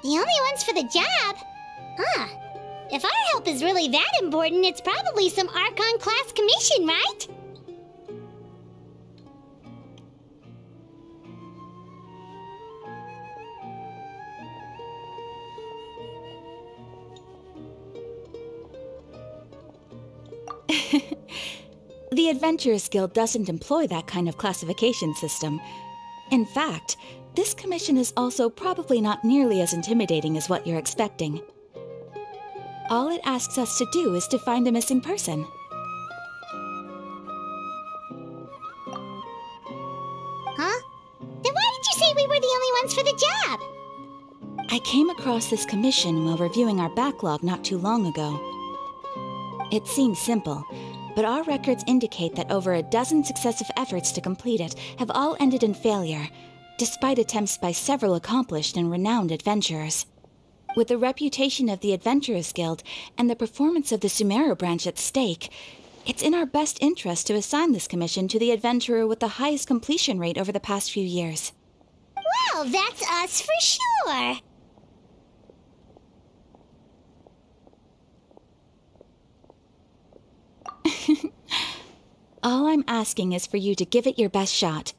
The only ones for the job? Huh. If our help is really that important, it's probably some Archon class commission, right? The Adventurers Guild doesn't employ that kind of classification system. In fact, this commission is also probably not nearly as intimidating as what you're expecting. All it asks us to do is to find a missing person. Huh? Then why did you say we were the only ones for the job? I came across this commission while reviewing our backlog not too long ago. It seems simple, but our records indicate that over a dozen successive efforts to complete it have all ended in failure, despite attempts by several accomplished and renowned adventurers. With the reputation of the Adventurers Guild and the performance of the Sumeru branch at stake, it's in our best interest to assign this commission to the adventurer with the highest completion rate over the past few years. Well, that's us for sure. All I'm asking is for you to give it your best shot.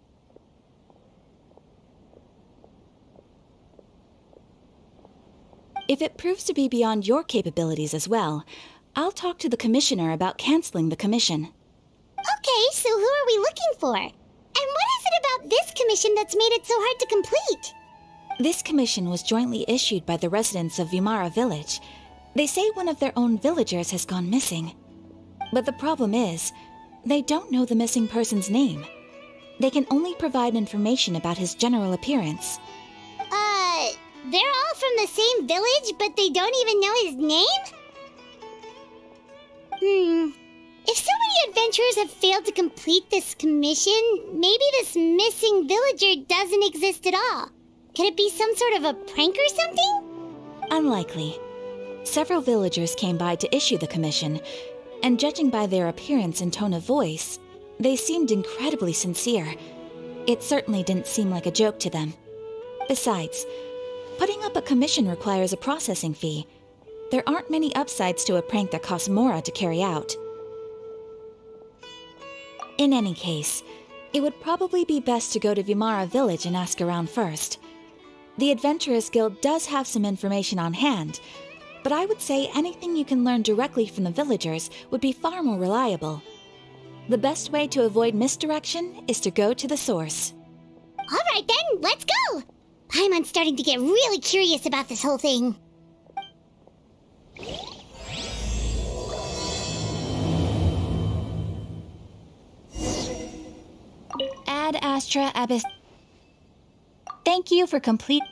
If it proves to be beyond your capabilities as well, I'll talk to the commissioner about canceling the commission. Okay, so who are we looking for? And what is it about this commission that's made it so hard to complete? This commission was jointly issued by the residents of Vimara Village. They say one of their own villagers has gone missing. But the problem is, they don't know the missing person's name. They can only provide information about his general appearance. They're all from the same village, but they don't even know his name? If so many adventurers have failed to complete this commission, maybe this missing villager doesn't exist at all. Could it be some sort of a prank or something? Unlikely. Several villagers came by to issue the commission, and judging by their appearance and tone of voice, they seemed incredibly sincere. It certainly didn't seem like a joke to them. Besides, putting up a commission requires a processing fee. There aren't many upsides to a prank that costs Mora to carry out. In any case, it would probably be best to go to Vimara Village and ask around first. The Adventurers Guild does have some information on hand, but I would say anything you can learn directly from the villagers would be far more reliable. The best way to avoid misdirection is to go to the source. All right then, let's go! I'm starting to get really curious about this whole thing. Ad Astra Abyss. Thank you for complete.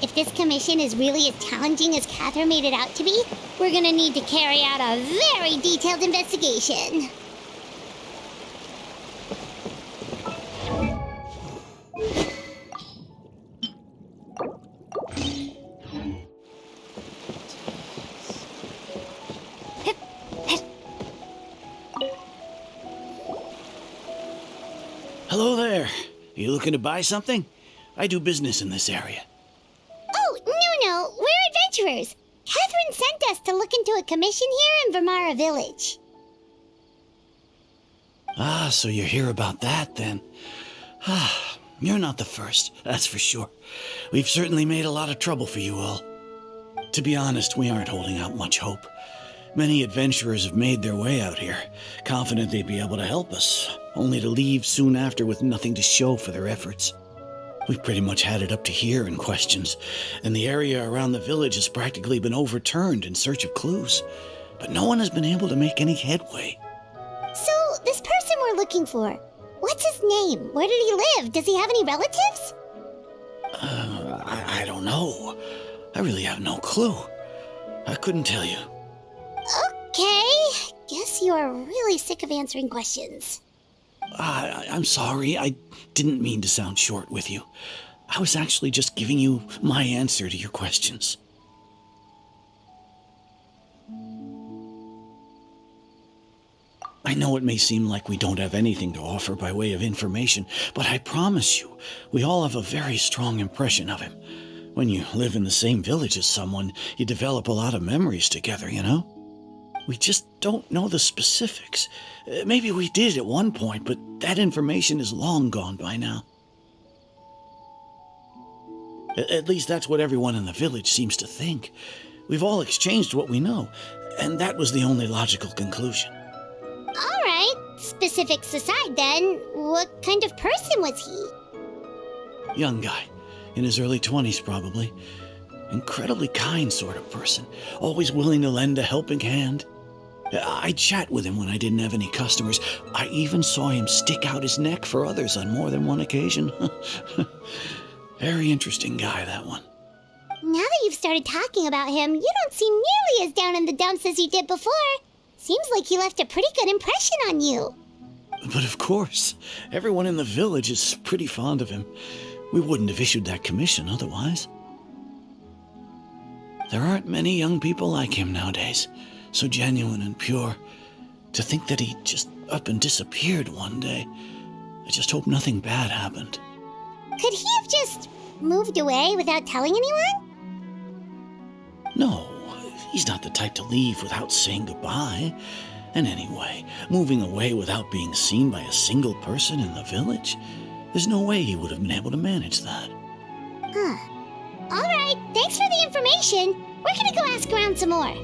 If this commission is really as challenging as Catherine made it out to be, we're gonna need to carry out a very detailed investigation. Hello there. You looking to buy something? I do business in this area. Oh, no, we're adventurers. Catherine sent us to look into a commission here in Vimara Village. Ah, so you're here about that, then. Ah, you're not the first, that's for sure. We've certainly made a lot of trouble for you all. To be honest, we aren't holding out much hope. Many adventurers have made their way out here, confident they'd be able to help us, only to leave soon after with nothing to show for their efforts. We've pretty much had it up to here in questions, and the area around the village has practically been overturned in search of clues, but no one has been able to make any headway. So, this person we're looking for, what's his name? Where did he live? Does he have any relatives? I don't know. I really have no clue. I couldn't tell you. Okay, guess you are really sick of answering questions. I'm sorry. I didn't mean to sound short with you. I was actually just giving you my answer to your questions. I know it may seem like we don't have anything to offer by way of information, but I promise you, we all have a very strong impression of him. When you live in the same village as someone, you develop a lot of memories together, you know? We just don't know the specifics. Maybe we did at one point, but that information is long gone by now. At least that's what everyone in the village seems to think. We've all exchanged what we know, and that was the only logical conclusion. All right, specifics aside then, what kind of person was he? Young guy, in his early 20s probably. Incredibly kind sort of person, always willing to lend a helping hand. I'd chat with him when I didn't have any customers. I even saw him stick out his neck for others on more than one occasion. Very interesting guy, that one. Now that you've started talking about him, you don't seem nearly as down in the dumps as you did before. Seems like he left a pretty good impression on you. But of course, everyone in the village is pretty fond of him. We wouldn't have issued that commission otherwise. There aren't many young people like him nowadays, so genuine and pure. To think that he just up and disappeared one day. I just hope nothing bad happened. Could he have just moved away without telling anyone? No, he's not the type to leave without saying goodbye. And anyway, moving away without being seen by a single person in the village, there's no way he would have been able to manage that. Huh. All right, thanks for the information. We're gonna go ask around some more.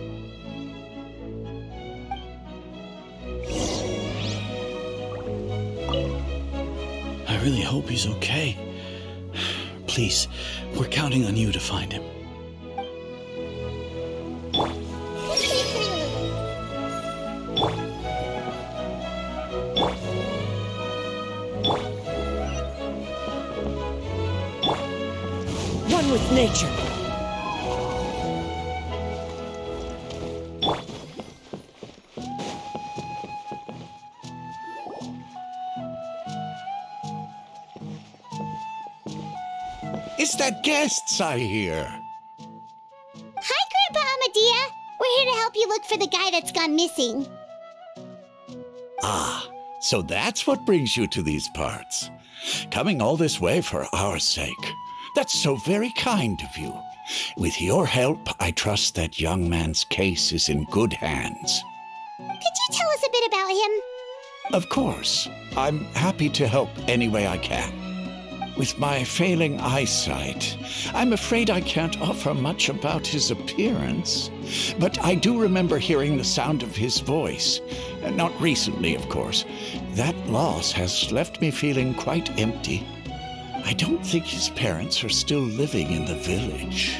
I really hope he's okay. Please, we're counting on you to find him. One with nature. It's the guests I hear. Hi, Grandpa Amadea. We're here to help you look for the guy that's gone missing. Ah, so that's what brings you to these parts. Coming all this way for our sake. That's so very kind of you. With your help, I trust that young man's case is in good hands. Could you tell us a bit about him? Of course. I'm happy to help any way I can. With my failing eyesight, I'm afraid I can't offer much about his appearance. But I do remember hearing the sound of his voice. Not recently, of course. That loss has left me feeling quite empty. I don't think his parents are still living in the village.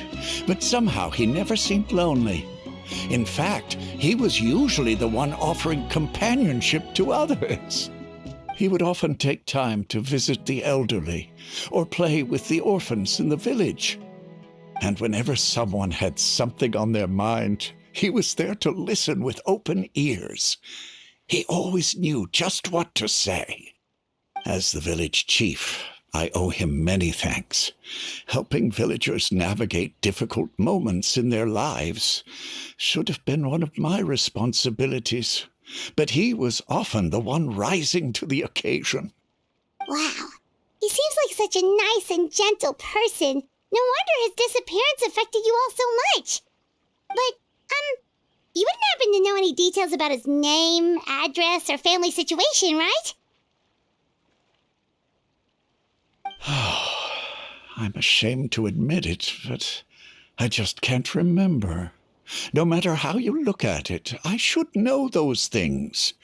But somehow he never seemed lonely. In fact, he was usually the one offering companionship to others. He would often take time to visit the elderly or play with the orphans in the village. And whenever someone had something on their mind, he was there to listen with open ears. He always knew just what to say. As the village chief, I owe him many thanks. Helping villagers navigate difficult moments in their lives should have been one of my responsibilities. But he was often the one rising to the occasion. Wow. He seems like such a nice and gentle person. No wonder his disappearance affected you all so much. But, you wouldn't happen to know any details about his name, address, or family situation, right? I'm ashamed to admit it, but I just can't remember. No matter how you look at it, I should know those things.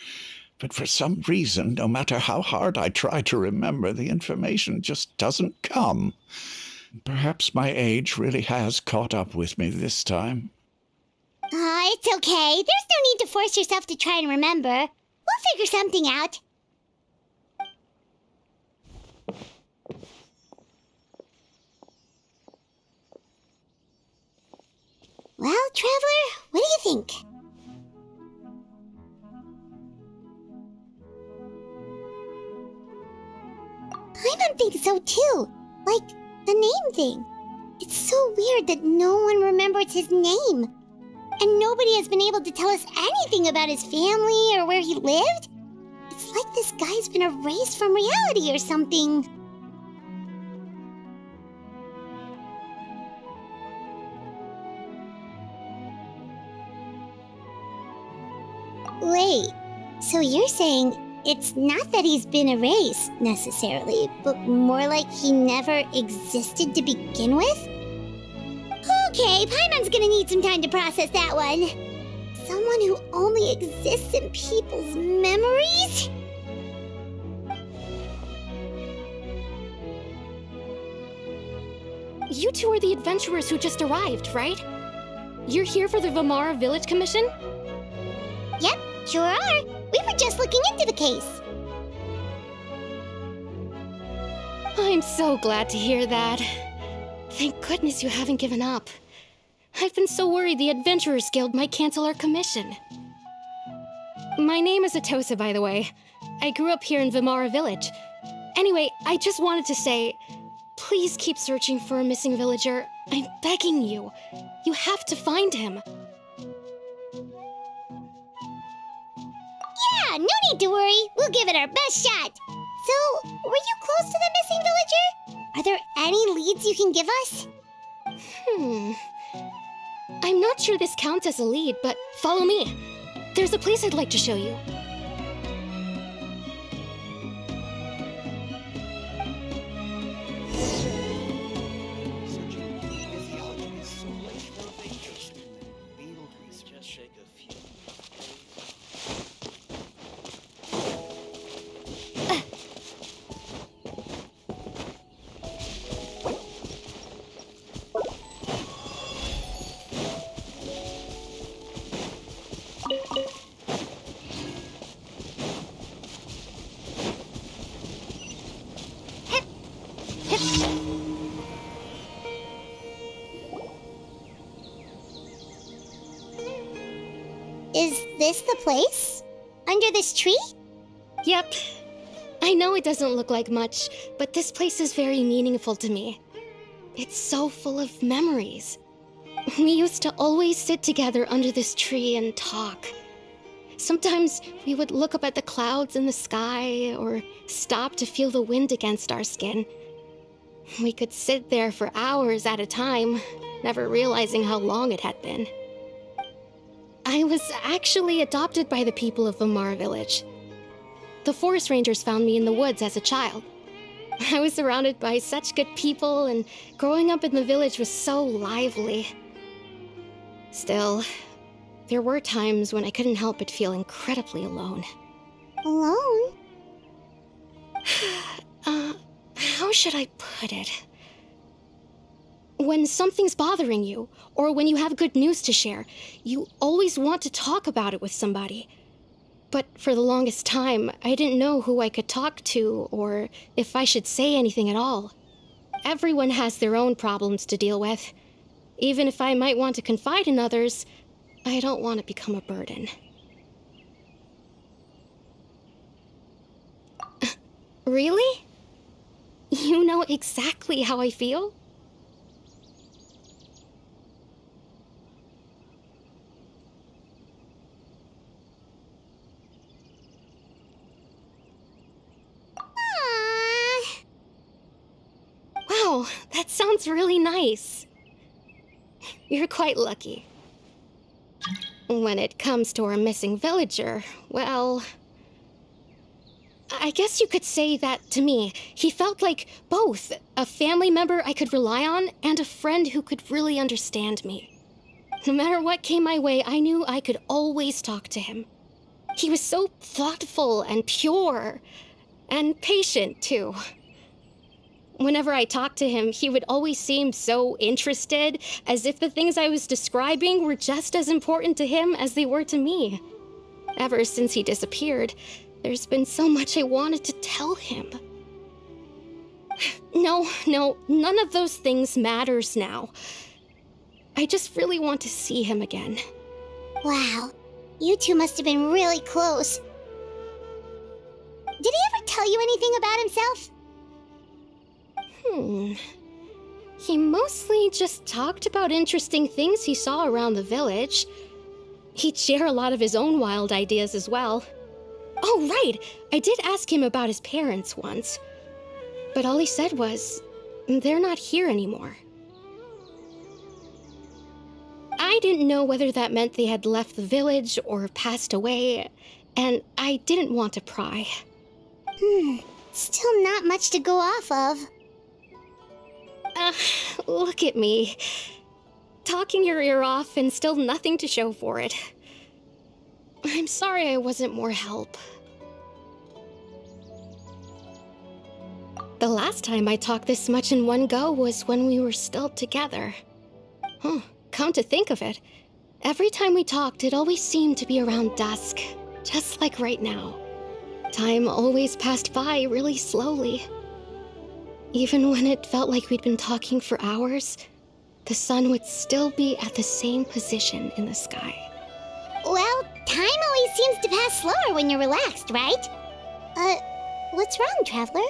But for some reason, no matter how hard I try to remember, the information just doesn't come. Perhaps my age really has caught up with me this time. It's okay. There's no need to force yourself to try and remember. We'll figure something out. Well, Traveler, what do you think? I don't think so, too. Like, the name thing. It's so weird that no one remembers his name. And nobody has been able to tell us anything about his family or where he lived. It's like this guy's been erased from reality or something. Wait, so you're saying it's not that he's been erased, necessarily, but more like he never existed to begin with? Okay, Paimon's gonna need some time to process that one. Someone who only exists in people's memories? You two are the adventurers who just arrived, right? You're here for the Vamara Village Commission? Yep, sure are. We were just looking into the case. I'm so glad to hear that. Thank goodness you haven't given up. I've been so worried the Adventurers Guild might cancel our commission. My name is Atosa, by the way. I grew up here in Vamara Village. Anyway, I just wanted to say, please keep searching for a missing villager. I'm begging you. You have to find him. Yeah, no need to worry. We'll give it our best shot. So, were you close to the missing villager? Are there any leads you can give us? I'm not sure this counts as a lead, but follow me. There's a place I'd like to show you. Is this the place? Under this tree? Yep. I know it doesn't look like much, but this place is very meaningful to me. It's so full of memories. We used to always sit together under this tree and talk. Sometimes we would look up at the clouds in the sky or stop to feel the wind against our skin. We could sit there for hours at a time, never realizing how long it had been. I was actually adopted by the people of Vamara Village. The forest rangers found me in the woods as a child. I was surrounded by such good people, and growing up in the village was so lively. Still, there were times when I couldn't help but feel incredibly alone. Alone? How should I put it? When something's bothering you, or when you have good news to share, you always want to talk about it with somebody. But for the longest time, I didn't know who I could talk to, or if I should say anything at all. Everyone has their own problems to deal with. Even if I might want to confide in others, I don't want to become a burden. Really? You know exactly how I feel? Aww. Wow, that sounds really nice. You're quite lucky. When it comes to our missing villager, well, I guess you could say that to me. He felt like both a family member I could rely on and a friend who could really understand me. No matter what came my way, I knew I could always talk to him. He was so thoughtful and pure, and patient, too. Whenever I talked to him, he would always seem so interested, as if the things I was describing were just as important to him as they were to me. Ever since he disappeared, there's been so much I wanted to tell him. No, none of those things matters now. I just really want to see him again. Wow, you two must have been really close. Did he ever tell you anything about himself? He mostly just talked about interesting things he saw around the village. He'd share a lot of his own wild ideas as well. Oh, right! I did ask him about his parents once. But all he said was, they're not here anymore. I didn't know whether that meant they had left the village or passed away, and I didn't want to pry. Still not much to go off of. Look at me. Talking your ear off and still nothing to show for it. I'm sorry I wasn't more help. The last time I talked this much in one go was when we were still together. Come to think of it, every time we talked, it always seemed to be around dusk, just like right now. Time always passed by really slowly. Even when it felt like we'd been talking for hours, the sun would still be at the same position in the sky. Well, time always seems to pass slower when you're relaxed, right? What's wrong, Traveler?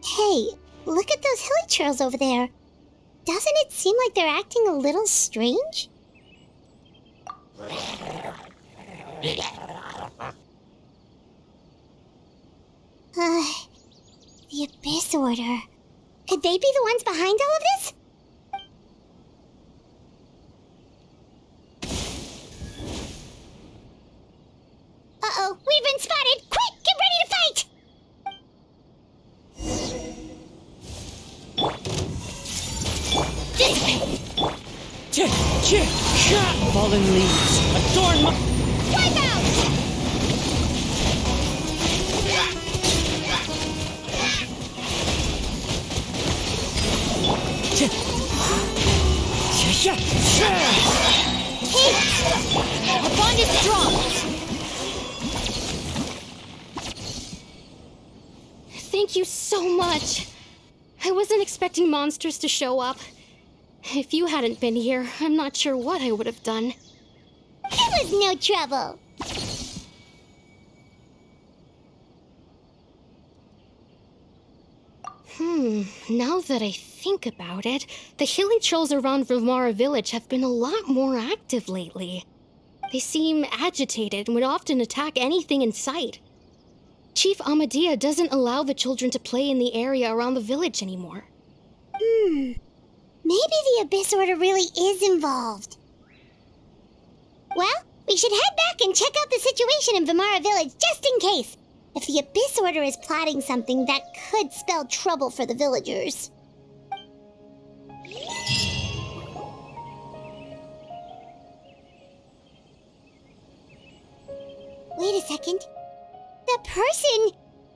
Hey, look at those hilly trails over there. Doesn't it seem like they're acting a little strange? The Abyss Order. Could they be the ones behind all of this? Uh-oh, we've been spotted! Quick, get ready to fight! This way! Fallen leaves, adorn my... Wipe out! Our bond is strong! Thank you so much. I wasn't expecting monsters to show up. If you hadn't been here, I'm not sure what I would have done. It was no trouble. Now that I think about it, the hilly trolls around Vilmara village have been a lot more active lately. They seem agitated and would often attack anything in sight. Chief Amadea doesn't allow the children to play in the area around the village anymore. Maybe the Abyss Order really is involved. Well, we should head back and check out the situation in Vilmara village just in case. If the Abyss Order is plotting something, that could spell trouble for the villagers. Wait a second. The person...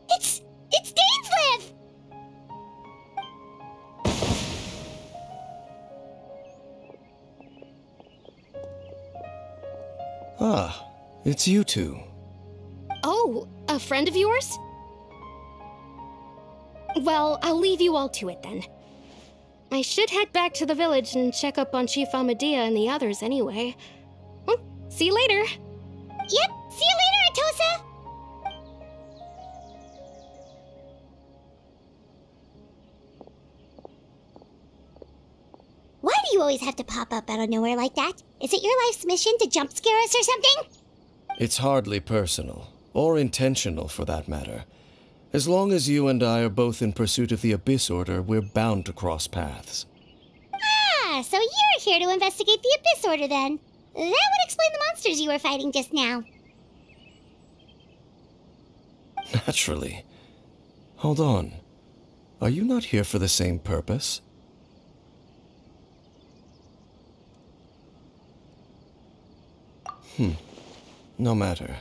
It's Dainsleif! Ah, it's you two. Oh, a friend of yours? Well, I'll leave you all to it then. I should head back to the village and check up on Chief Amadea and the others anyway. Well, see you later. Yep, see you later, Atosa! Why do you always have to pop up out of nowhere like that? Is it your life's mission to jump scare us or something? It's hardly personal, or intentional for that matter. As long as you and I are both in pursuit of the Abyss Order, we're bound to cross paths. Ah, so you're here to investigate the Abyss Order then. That would explain the monsters you were fighting just now. Naturally. Hold on. Are you not here for the same purpose? No matter.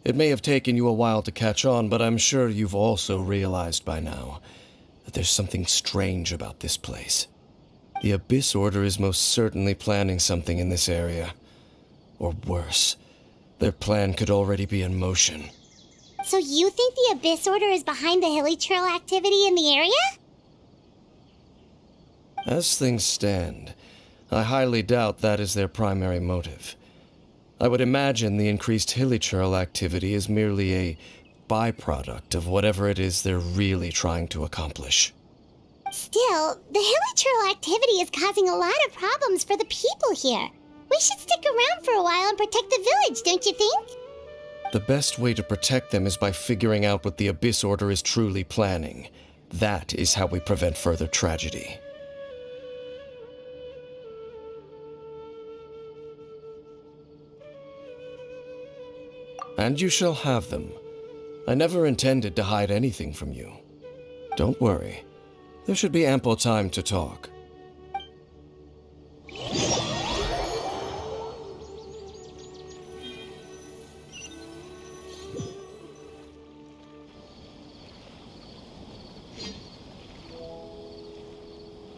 It may have taken you a while to catch on, but I'm sure you've also realized by now that there's something strange about this place. The Abyss Order is most certainly planning something in this area. Or worse, their plan could already be in motion. So you think the Abyss Order is behind the hilly trail activity in the area? As things stand, I highly doubt that is their primary motive. I would imagine the increased hilichurl activity is merely a byproduct of whatever it is they're really trying to accomplish. Still, the hilichurl activity is causing a lot of problems for the people here. We should stick around for a while and protect the village, don't you think? The best way to protect them is by figuring out what the Abyss Order is truly planning. That is how we prevent further tragedy. And you shall have them. I never intended to hide anything from you. Don't worry. There should be ample time to talk.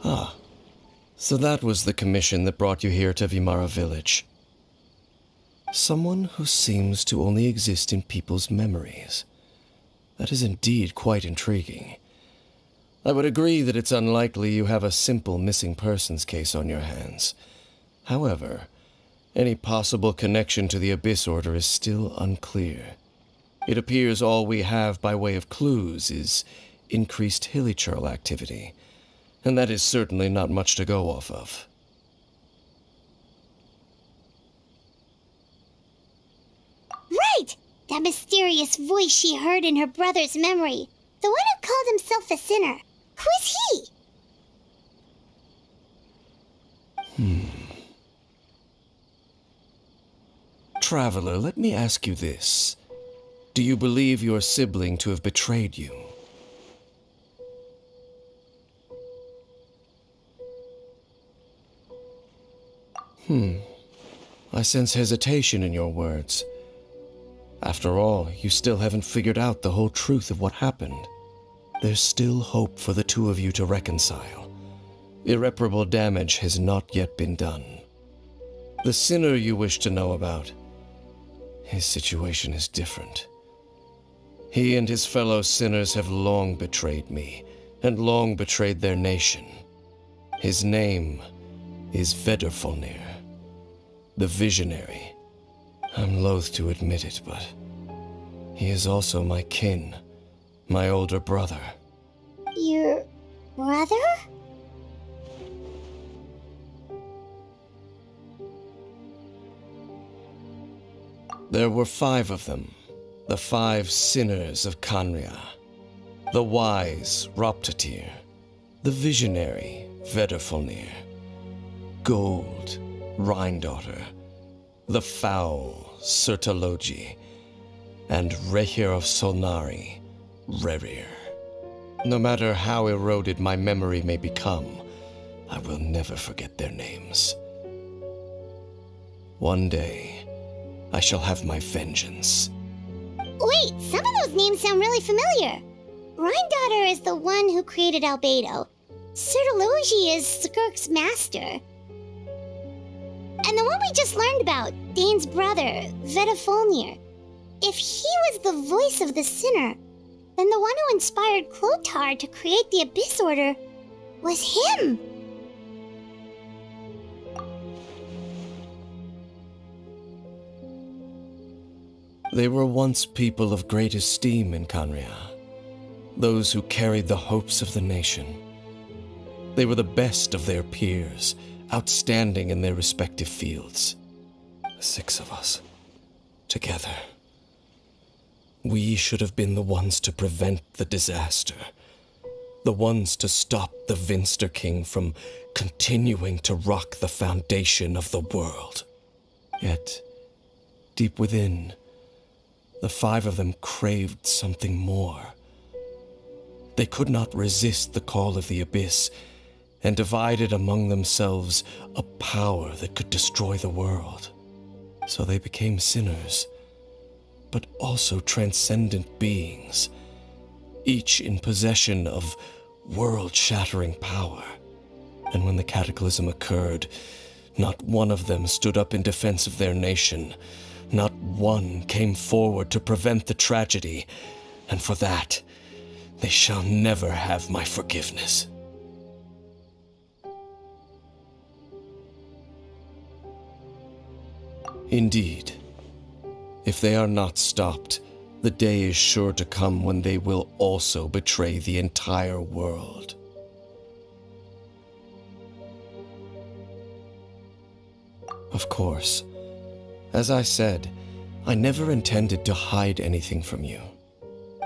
Ah, so that was the commission that brought you here to Vimara Village. Someone who seems to only exist in people's memories. That is indeed quite intriguing. I would agree that it's unlikely you have a simple missing persons case on your hands. However, any possible connection to the Abyss Order is still unclear. It appears all we have by way of clues is increased hilichurl activity, and that is certainly not much to go off of. Right! That mysterious voice she heard in her brother's memory. The one who called himself a sinner. Who is he? Traveler, let me ask you this. Do you believe your sibling to have betrayed you? I sense hesitation in your words. After all, you still haven't figured out the whole truth of what happened. There's still hope for the two of you to reconcile. Irreparable damage has not yet been done. The sinner you wish to know about, his situation is different. He and his fellow sinners have long betrayed me, and long betrayed their nation. His name is Vedrfolnir, the Visionary. I'm loath to admit it, but he is also my kin, my older brother. Your brother? There were 5 of them, the 5 sinners of Kanria. The wise, Roptatir. The visionary, Vedrfolnir. Gold, Rhine-daughter. The foul, Sertologi. And Rehir of Solnari, Rerir. No matter how eroded my memory may become, I will never forget their names. One day, I shall have my vengeance. Wait, some of those names sound really familiar. Rhine-daughter is the one who created Albedo. Sertologi is Skirk's master. And the one we just learned about, Dane's brother, Vedrfolnir. If he was the voice of the sinner, then the one who inspired Clotar to create the Abyss Order was him. They were once people of great esteem in Kanria, those who carried the hopes of the nation. They were the best of their peers, outstanding in their respective fields. 6 of us, together. We should have been the ones to prevent the disaster. The ones to stop the Vinster King from continuing to rock the foundation of the world. Yet, deep within, the five of them craved something more. They could not resist the call of the Abyss, and divided among themselves a power that could destroy the world. So they became sinners, but also transcendent beings, each in possession of world-shattering power. And when the cataclysm occurred, not one of them stood up in defense of their nation. Not one came forward to prevent the tragedy, and for that, they shall never have my forgiveness. Indeed, if they are not stopped, the day is sure to come when they will also betray the entire world. Of course, as I said, I never intended to hide anything from you.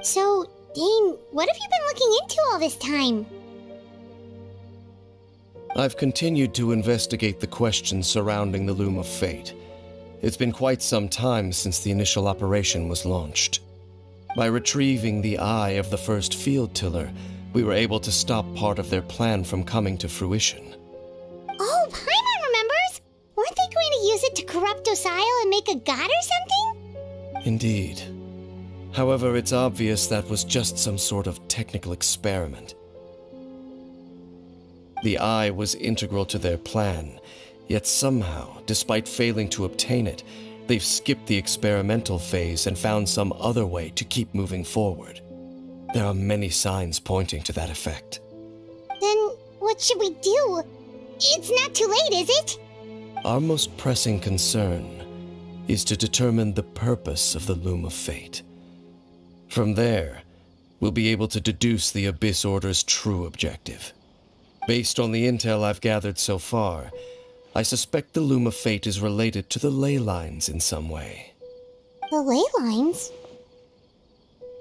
So, Dane, what have you been looking into all this time? I've continued to investigate the questions surrounding the Loom of Fate. It's been quite some time since the initial operation was launched. By retrieving the eye of the first field tiller, we were able to stop part of their plan from coming to fruition. Oh, Paimon remembers! Weren't they going to use it to corrupt Osial and make a god or something? Indeed. However, it's obvious that was just some sort of technical experiment. The eye was integral to their plan, yet somehow, despite failing to obtain it, they've skipped the experimental phase and found some other way to keep moving forward. There are many signs pointing to that effect. Then, what should we do? It's not too late, is it? Our most pressing concern is to determine the purpose of the Loom of Fate. From there, we'll be able to deduce the Abyss Order's true objective. Based on the intel I've gathered so far, I suspect the Loom of Fate is related to the ley lines in some way. The ley lines?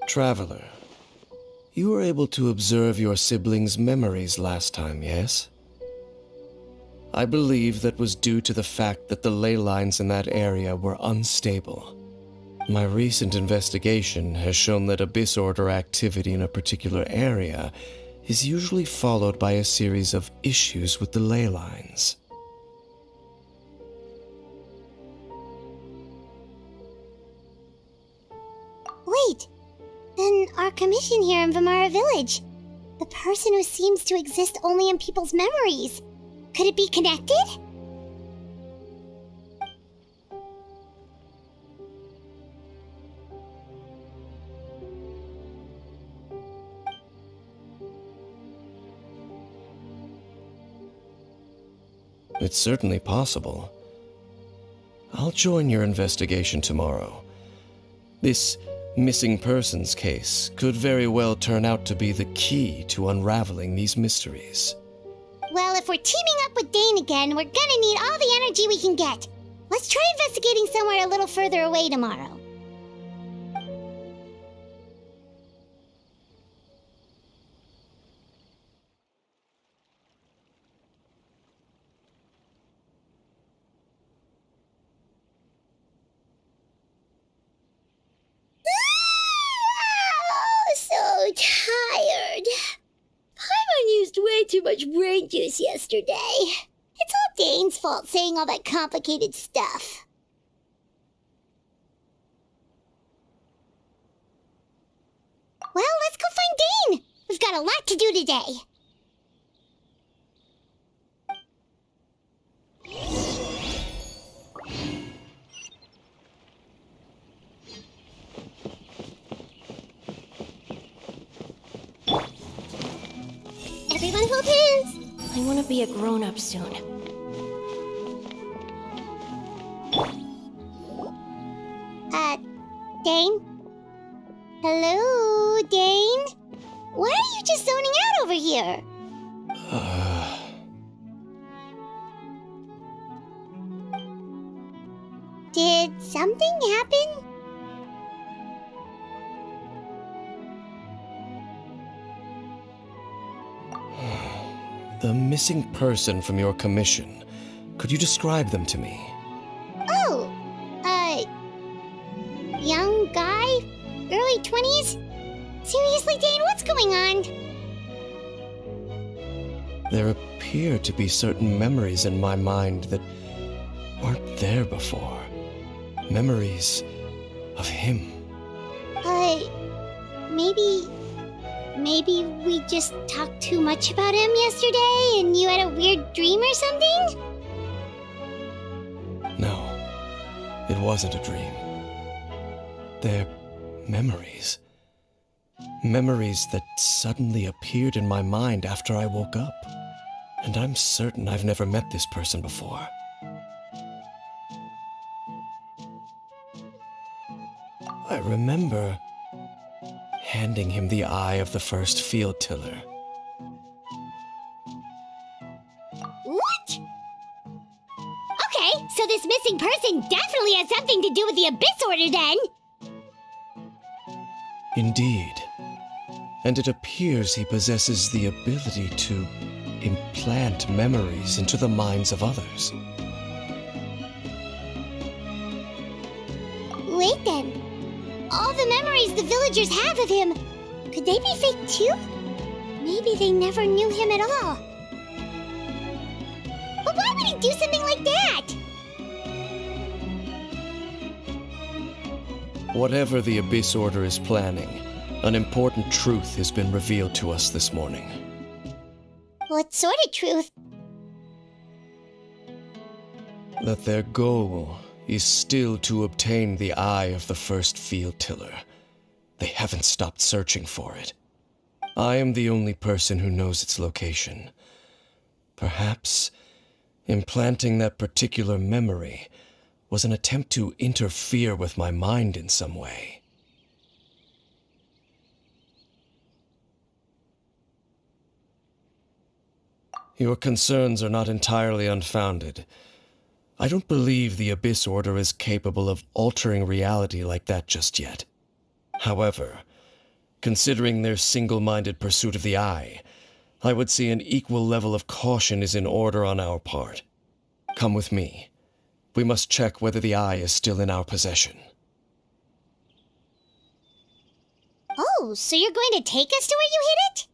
Traveler, you were able to observe your siblings' memories last time, yes? I believe that was due to the fact that the ley lines in that area were unstable. My recent investigation has shown that Abyss Order activity in a particular area is usually followed by a series of issues with the ley lines. Wait, then our commission here in Vimara Village, the person who seems to exist only in people's memories, could it be connected? It's certainly possible. I'll join your investigation tomorrow. This missing persons case could very well turn out to be the key to unraveling these mysteries. Well, if we're teaming up with Dane again, we're gonna need all the energy we can get. Let's try investigating somewhere a little further away tomorrow. So tired. Paimon used way too much brain juice yesterday. It's all Dane's fault saying all that complicated stuff. Well, let's go find Dane. We've got a lot to do today. Everyone hold hands. I want to be a grown-up soon. Dane? Hello, Dane? Why are you just zoning out over here? Did something happen? The missing person from your commission. Could you describe them to me? Oh, young guy? Early 20s? Seriously, Dane, what's going on? There appear to be certain memories in my mind that weren't there before. Memories of him. Maybe we just talked too much about him yesterday and you had a weird dream or something? No, it wasn't a dream. They're memories. Memories that suddenly appeared in my mind after I woke up. And I'm certain I've never met this person before. I remember handing him the eye of the first field tiller. What? Okay, so this missing person definitely has something to do with the Abyss Order then! Indeed. And it appears he possesses the ability to implant memories into the minds of others. Wait then. All the memories the villagers have of him, could they be fake too? Maybe they never knew him at all. But why would he do something like that? Whatever the Abyss Order is planning, an important truth has been revealed to us this morning. What sort of truth? That their goal is still to obtain the eye of the first field tiller. They haven't stopped searching for it. I am the only person who knows its location. Perhaps implanting that particular memory was an attempt to interfere with my mind in some way. Your concerns are not entirely unfounded. I don't believe the Abyss Order is capable of altering reality like that just yet. However, considering their single-minded pursuit of the eye, I would say an equal level of caution is in order on our part. Come with me. We must check whether the eye is still in our possession. Oh, so you're going to take us to where you hid it?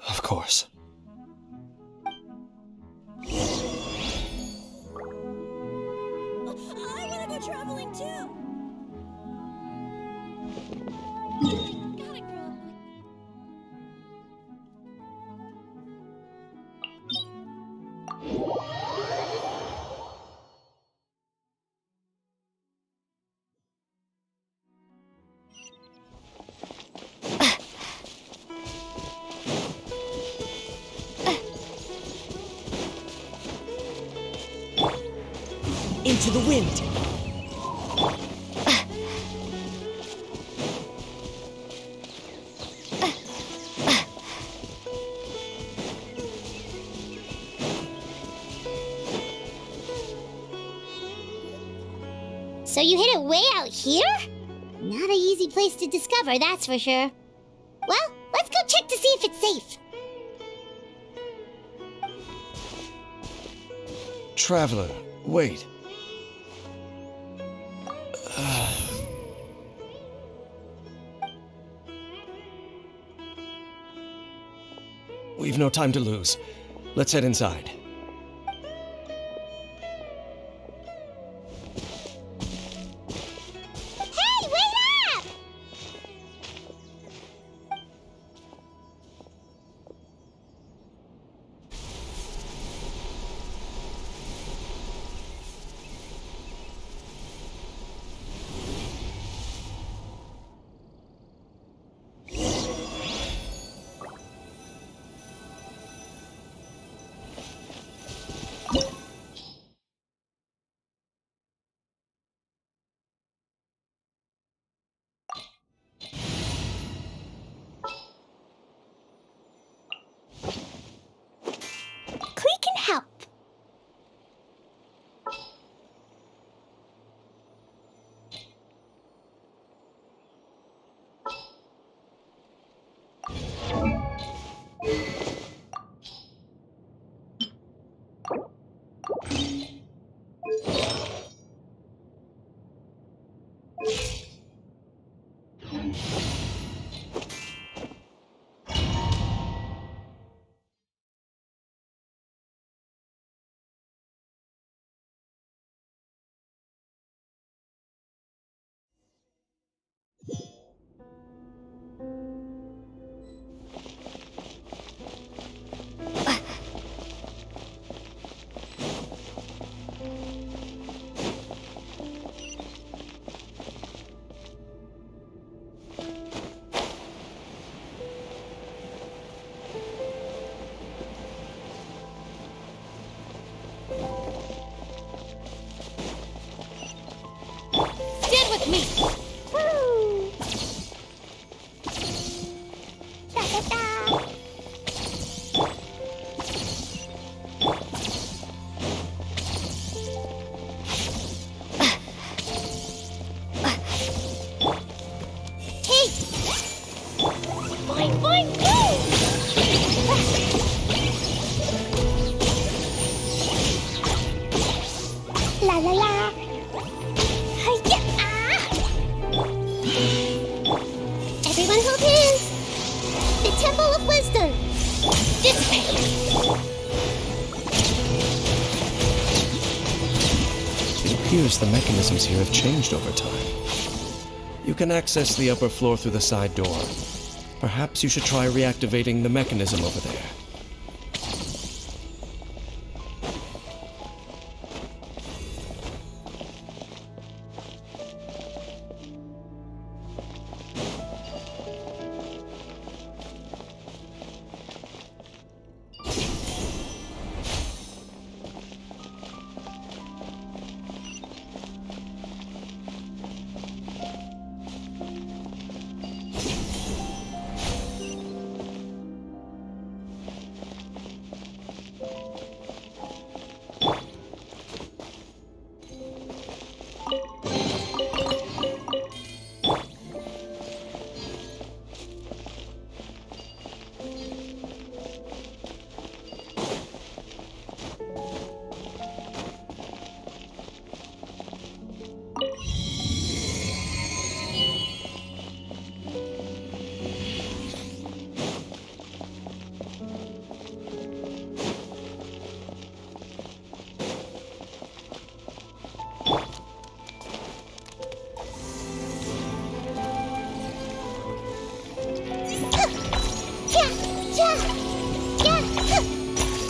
Of course. I wanna go traveling too! Gotta grow up. Into the wind. So you hid it way out here? Not an easy place to discover, that's for sure. Well, let's go check to see if it's safe. Traveler, wait. We've no time to lose. Let's head inside. Hey, wait up! Stand with me! Woo! Da da da! Hey! Boing, boing, boing! La la la! Hiya! Ah! Everyone hold hands! The Temple of Wisdom! Dissipate! It appears the mechanisms here have changed over time. You can access the upper floor through the side door. Perhaps you should try reactivating the mechanism over there.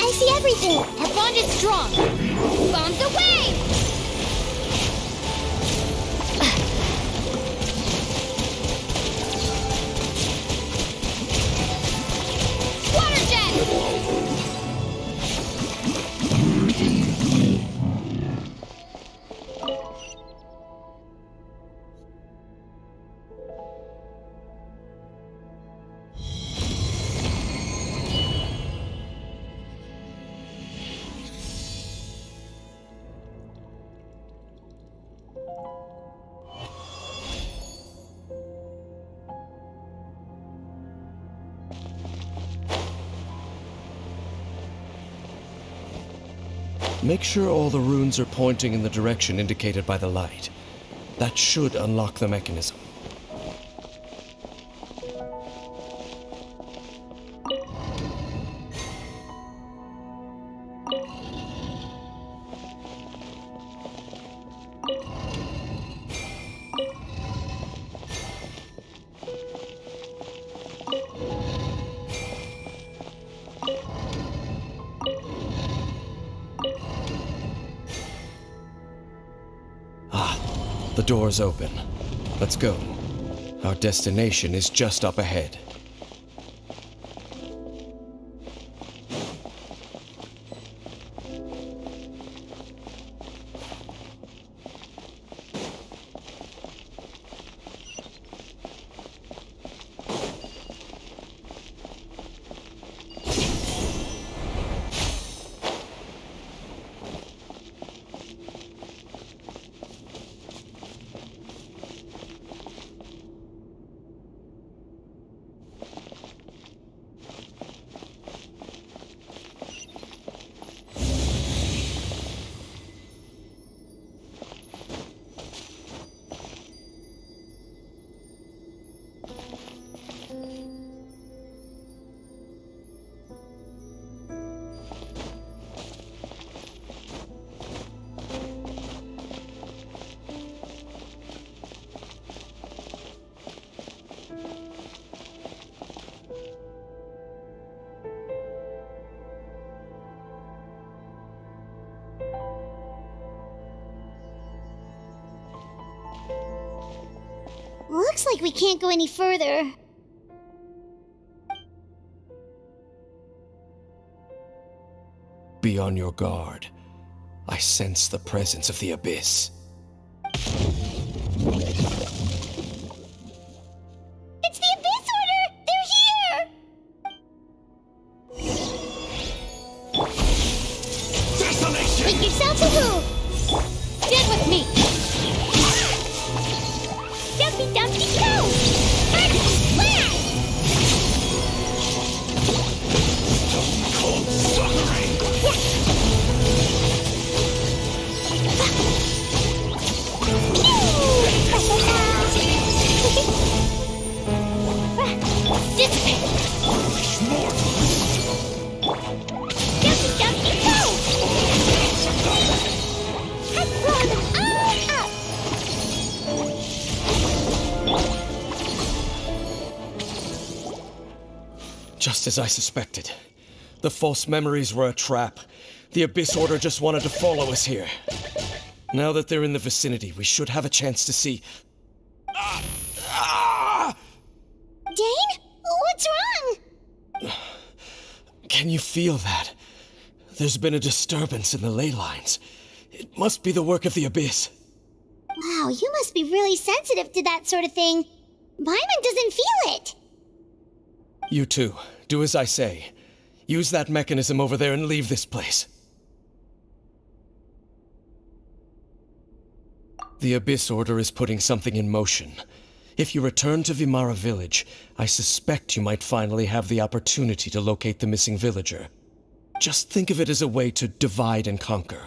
I see everything! Our bond is strong! Bombs away! Water jet! Make sure all the runes are pointing in the direction indicated by the light. That should unlock the mechanism. The door's open. Let's go. Our destination is just up ahead. Looks like we can't go any further. Be on your guard. I sense the presence of the Abyss. It's the Abyss Order! They're here! Desolation! Make yourself a move! Stand with me! Dumpy Dumpty Go! Archon, flash! Cold suffering! Dissipate! More! Dumpty Dumpty Go! Let's blow them all up! Just as I suspected. The false memories were a trap. The Abyss Order just wanted to follow us here. Now that they're in the vicinity, we should have a chance to see... Dane? What's wrong? Can you feel that? There's been a disturbance in the ley lines. It must be the work of the Abyss. Wow, you must be really sensitive to that sort of thing. Paimon doesn't feel it. You too. Do as I say. Use that mechanism over there and leave this place. The Abyss Order is putting something in motion. If you return to Vimara Village, I suspect you might finally have the opportunity to locate the missing villager. Just think of it as a way to divide and conquer.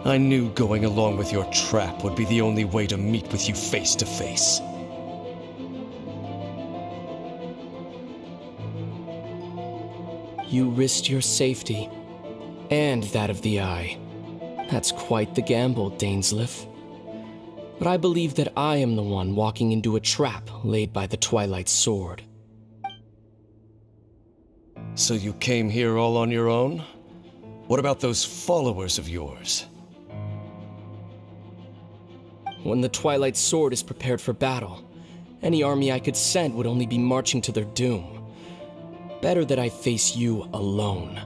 I knew going along with your trap would be the only way to meet with you face to face. You risked your safety, and that of the Eye. That's quite the gamble, Dainsleif. But I believe that I am the one walking into a trap laid by the Twilight Sword. So you came here all on your own? What about those followers of yours? When the Twilight Sword is prepared for battle, any army I could send would only be marching to their doom. Better that I face you alone.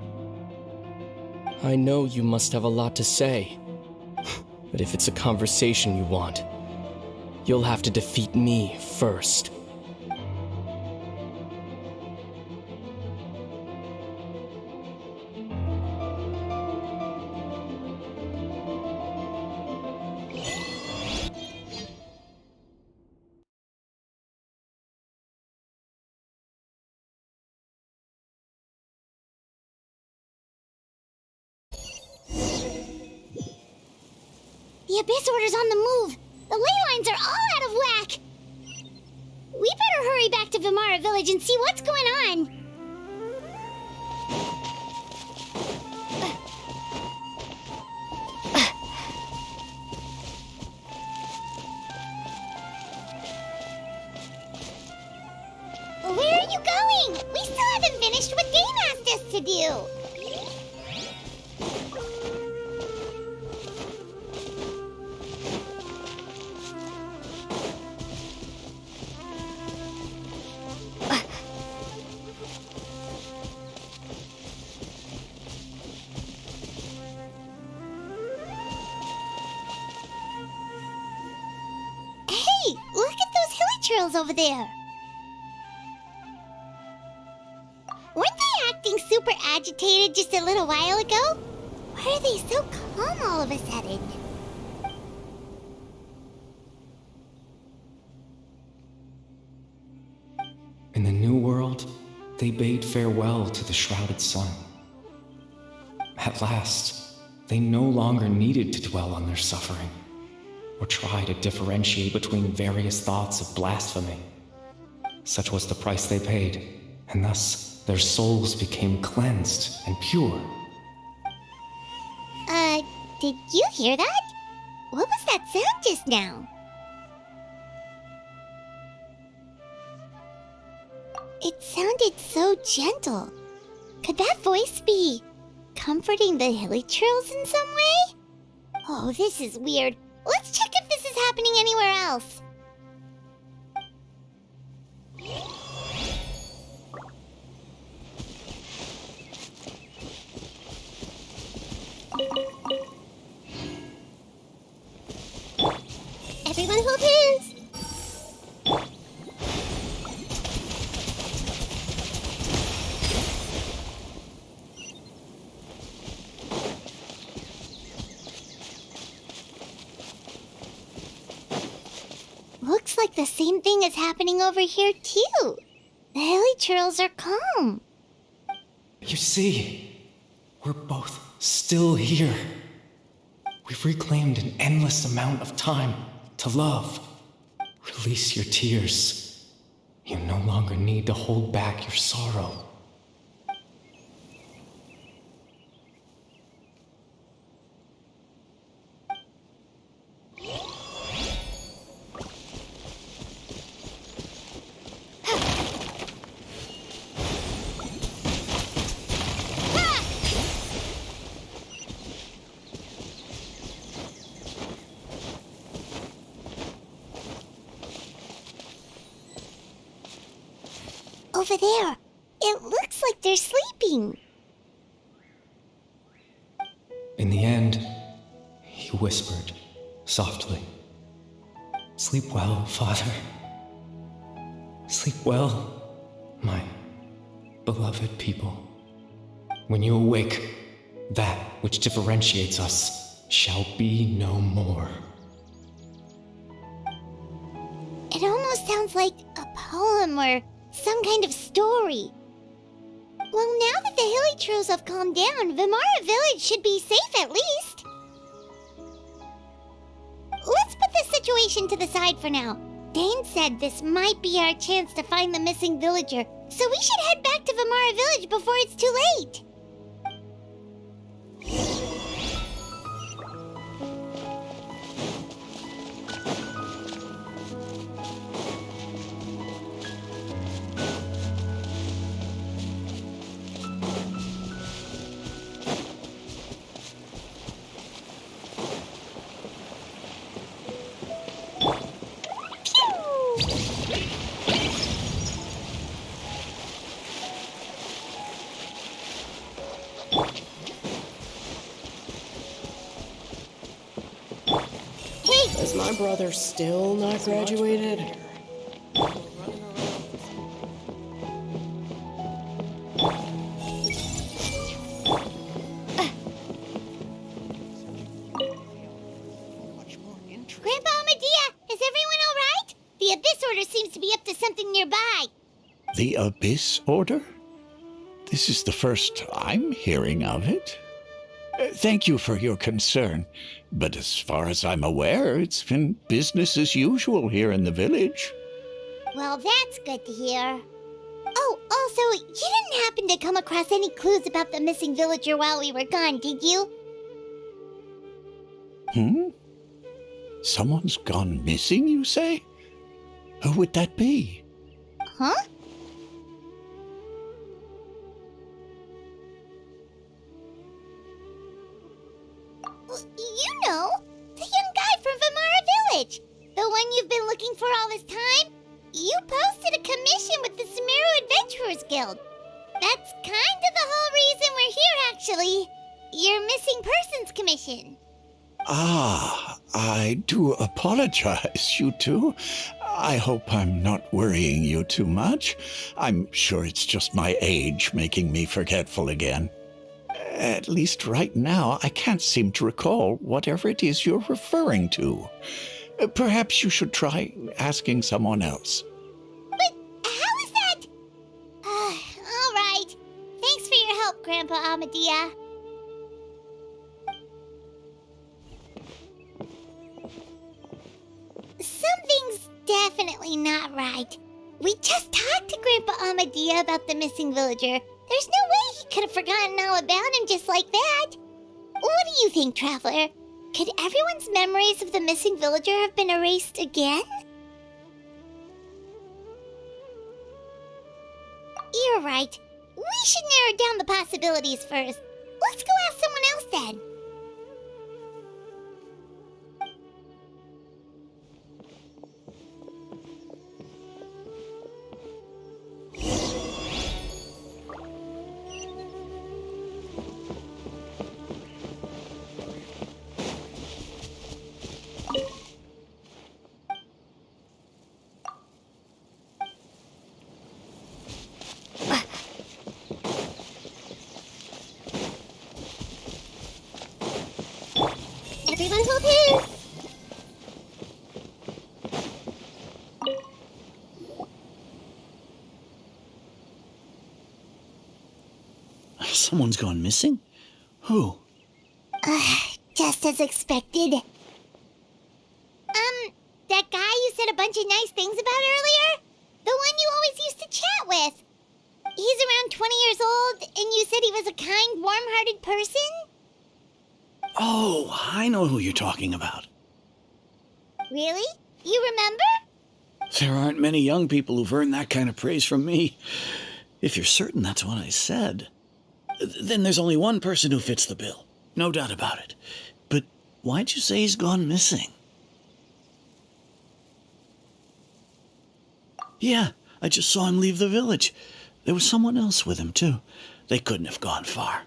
I know you must have a lot to say, but if it's a conversation you want, you'll have to defeat me first. The Abyss Order's on the move. The ley lines are all out of whack. We better hurry back to Vimara Village and see what's going on. Where are you going? We still haven't finished what Dane asked us to do. trolls over there? Weren't they acting super agitated just a little while ago? Why are they so calm all of a sudden? In the new world, they bade farewell to the shrouded sun. At last, they no longer needed to dwell on their suffering, or try to differentiate between various thoughts of blasphemy. Such was the price they paid, and thus their souls became cleansed and pure. Did you hear that? What was that sound just now? It sounded so gentle. Could that voice be comforting the hilichurls in some way? Oh, this is weird. Let's check if this is happening anywhere else. Everyone hold hands. Looks like the same thing is happening over here too. The hilichurls are calm. You see, we're both still here. We've reclaimed an endless amount of time to love. Release your tears. You no longer need to hold back your sorrow. Over there. It looks like they're sleeping. In the end, he whispered softly, "Sleep well, Father. Sleep well, my beloved people. When you awake, that which differentiates us shall be no more." It almost sounds like a poem or some kind of story. Well, now that the hilichurls have calmed down, Vimara Village should be safe at least. Let's put this situation to the side for now. Dane said this might be our chance to find the missing villager, so we should head back to Vimara Village before it's too late. Is my brother still not graduated? Grandpa Medea, is everyone all right? The Abyss Order seems to be up to something nearby. The Abyss Order? This is the first I'm hearing of it. Thank you for your concern, but as far as I'm aware, it's been business as usual here in the village. Well, that's good to hear. Oh, also, you didn't happen to come across any clues about the missing villager while we were gone, did you? Someone's gone missing, you say? Who would that be? Huh? You know, the young guy from Vimara Village. The one you've been looking for all this time. You posted a commission with the Sumeru Adventurers Guild. That's kind of the whole reason we're here, actually. Your missing persons commission. Ah, I do apologize, you two. I hope I'm not worrying you too much. I'm sure it's just my age making me forgetful again. At least right now, I can't seem to recall whatever it is you're referring to. Perhaps you should try asking someone else. But how is that? All right. Thanks for your help, Grandpa Amadia. Something's definitely not right. We just talked to Grandpa Amadia about the missing villager. There's no way he could have forgotten all about him just like that. What do you think, Traveler? Could everyone's memories of the missing villager have been erased again? You're right. We should narrow down the possibilities first. Let's go ask someone else then. Everyone hold hands. Someone's gone missing? Who? Just as expected. That guy you said a bunch of nice things about earlier? The one you always used to chat with. He's around 20 years old, and you said he was a kind, warm-hearted person? Oh, I know who you're talking about. Really? You remember? There aren't many young people who've earned that kind of praise from me. If you're certain that's what I said, then there's only one person who fits the bill. No doubt about it. But why'd you say he's gone missing? Yeah, I just saw him leave the village. There was someone else with him, too. They couldn't have gone far.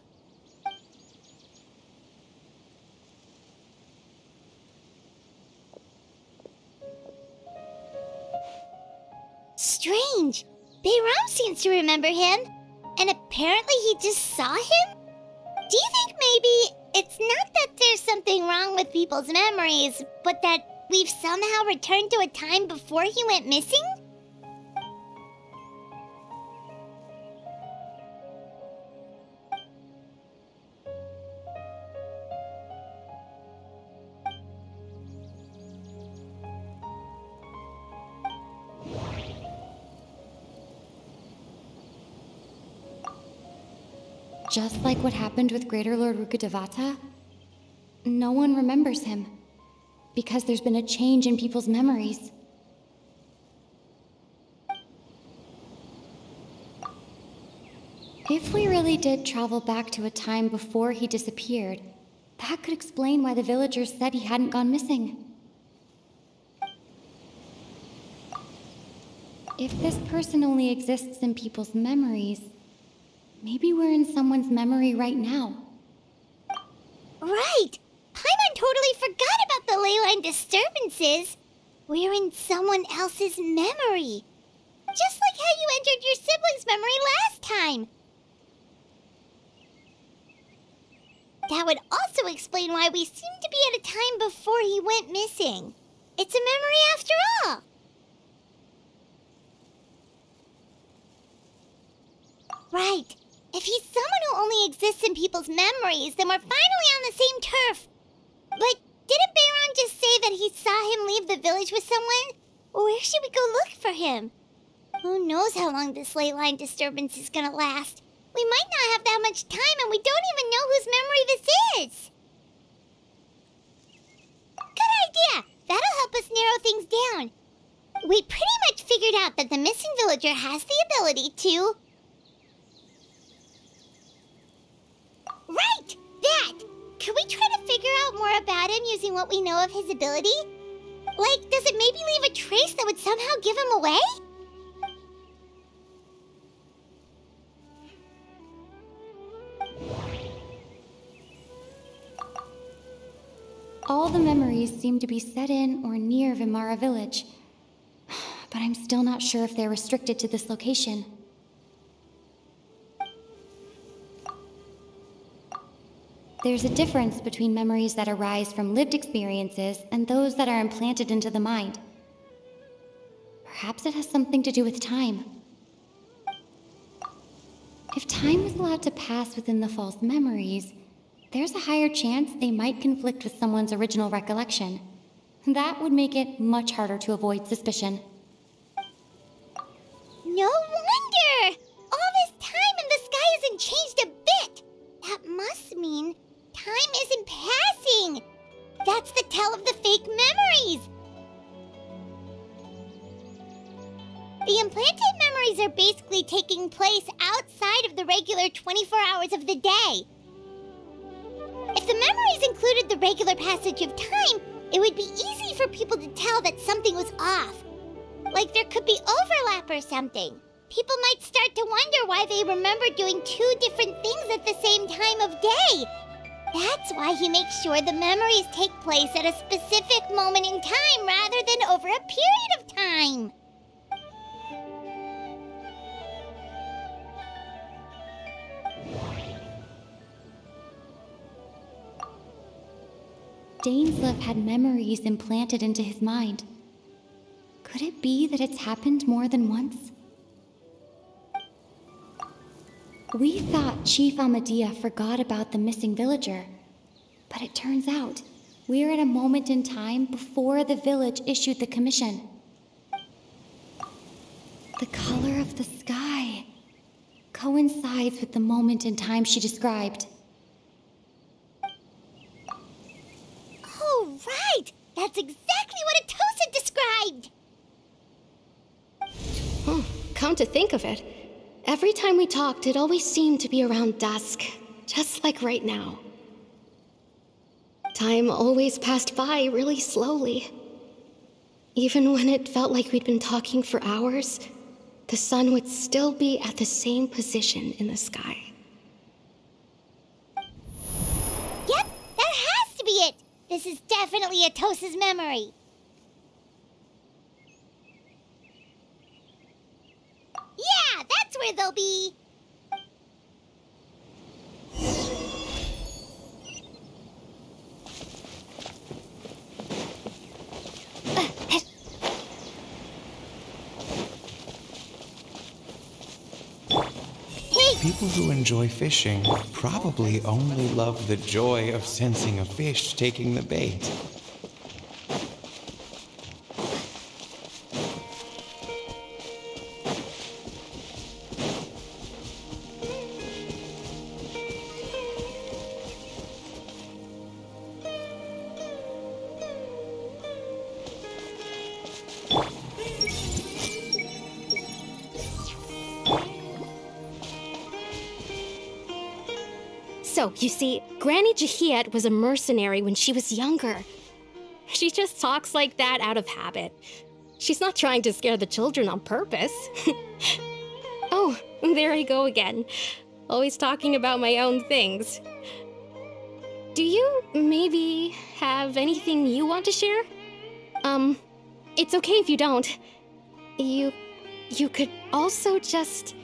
Strange. Bayram seems to remember him, and apparently he just saw him? Do you think maybe it's not that there's something wrong with people's memories, but that we've somehow returned to a time before he went missing? Just like what happened with Greater Lord Rukkhadevata, no one remembers him, because there's been a change in people's memories. If we really did travel back to a time before he disappeared, that could explain why the villagers said he hadn't gone missing. If this person only exists in people's memories, maybe we're in someone's memory right now. Right! Paimon totally forgot about the ley line disturbances. We're in someone else's memory. Just like how you entered your sibling's memory last time. That would also explain why we seem to be at a time before he went missing. It's a memory after all. Right. If he's someone who only exists in people's memories, then we're finally on the same turf. But didn't Bayron just say that he saw him leave the village with someone? Where should we go look for him? Who knows how long this ley line disturbance is gonna last? We might not have that much time, and we don't even know whose memory this is. Good idea! That'll help us narrow things down. We pretty much figured out that the missing villager has the ability to... Right! That! Can we try to figure out more about him using what we know of his ability? Like, does it maybe leave a trace that would somehow give him away? All the memories seem to be set in or near Vimara village. But I'm still not sure if they're restricted to this location. There's a difference between memories that arise from lived experiences and those that are implanted into the mind. Perhaps it has something to do with time. If time was allowed to pass within the false memories, there's a higher chance they might conflict with someone's original recollection. That would make it much harder to avoid suspicion. No wonder! All this time and the sky hasn't changed a bit! That must mean time isn't passing! That's the tell of the fake memories! The implanted memories are basically taking place outside of the regular 24 hours of the day. If the memories included the regular passage of time, it would be easy for people to tell that something was off. Like there could be overlap or something. People might start to wonder why they remember doing two different things at the same time of day. That's why he makes sure the memories take place at a specific moment in time rather than over a period of time. Dainslev had memories implanted into his mind. Could it be that it's happened more than once? We thought Chief Amadea forgot about the missing villager, but it turns out we're at a moment in time before the village issued the commission. The color of the sky coincides with the moment in time she described. Oh, right! That's exactly what Atosa described! Come to think of it, every time we talked, it always seemed to be around dusk, just like right now. Time always passed by really slowly. Even when it felt like we'd been talking for hours, the sun would still be at the same position in the sky. Yep, that has to be it! This is definitely Atosa's memory. Yeah, that's where they'll be. People who enjoy fishing probably only love the joy of sensing a fish taking the bait. So, you see, Granny Jahiet was a mercenary when she was younger. She just talks like that out of habit. She's not trying to scare the children on purpose. Oh, there I go again. Always talking about my own things. Do you maybe have anything you want to share? It's okay if you don't. You could also just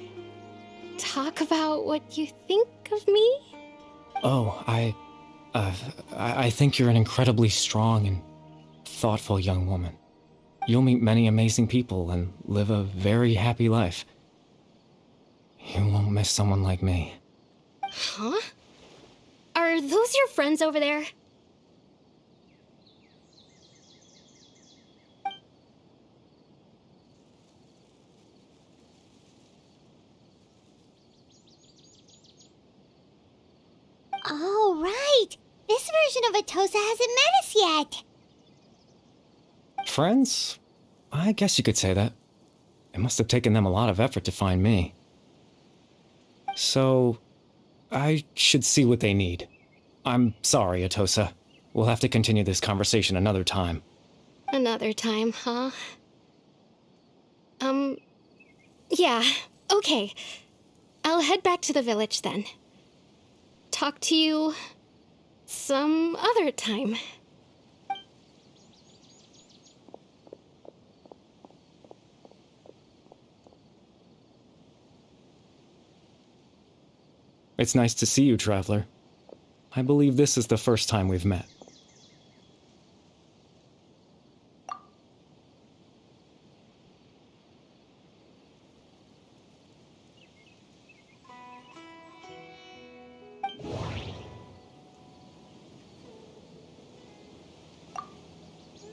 talk about what you think of me? Oh, I think you're an incredibly strong and thoughtful young woman. You'll meet many amazing people and live a very happy life. You won't miss someone like me. Huh? Are those your friends over there? Oh, right! This version of Atosa hasn't met us yet! Friends? I guess you could say that. It must have taken them a lot of effort to find me. So, I should see what they need. I'm sorry, Atosa. We'll have to continue this conversation another time. Another time, huh? Yeah, okay. I'll head back to the village then. Talk to you some other time. It's nice to see you, Traveler. I believe this is the first time we've met.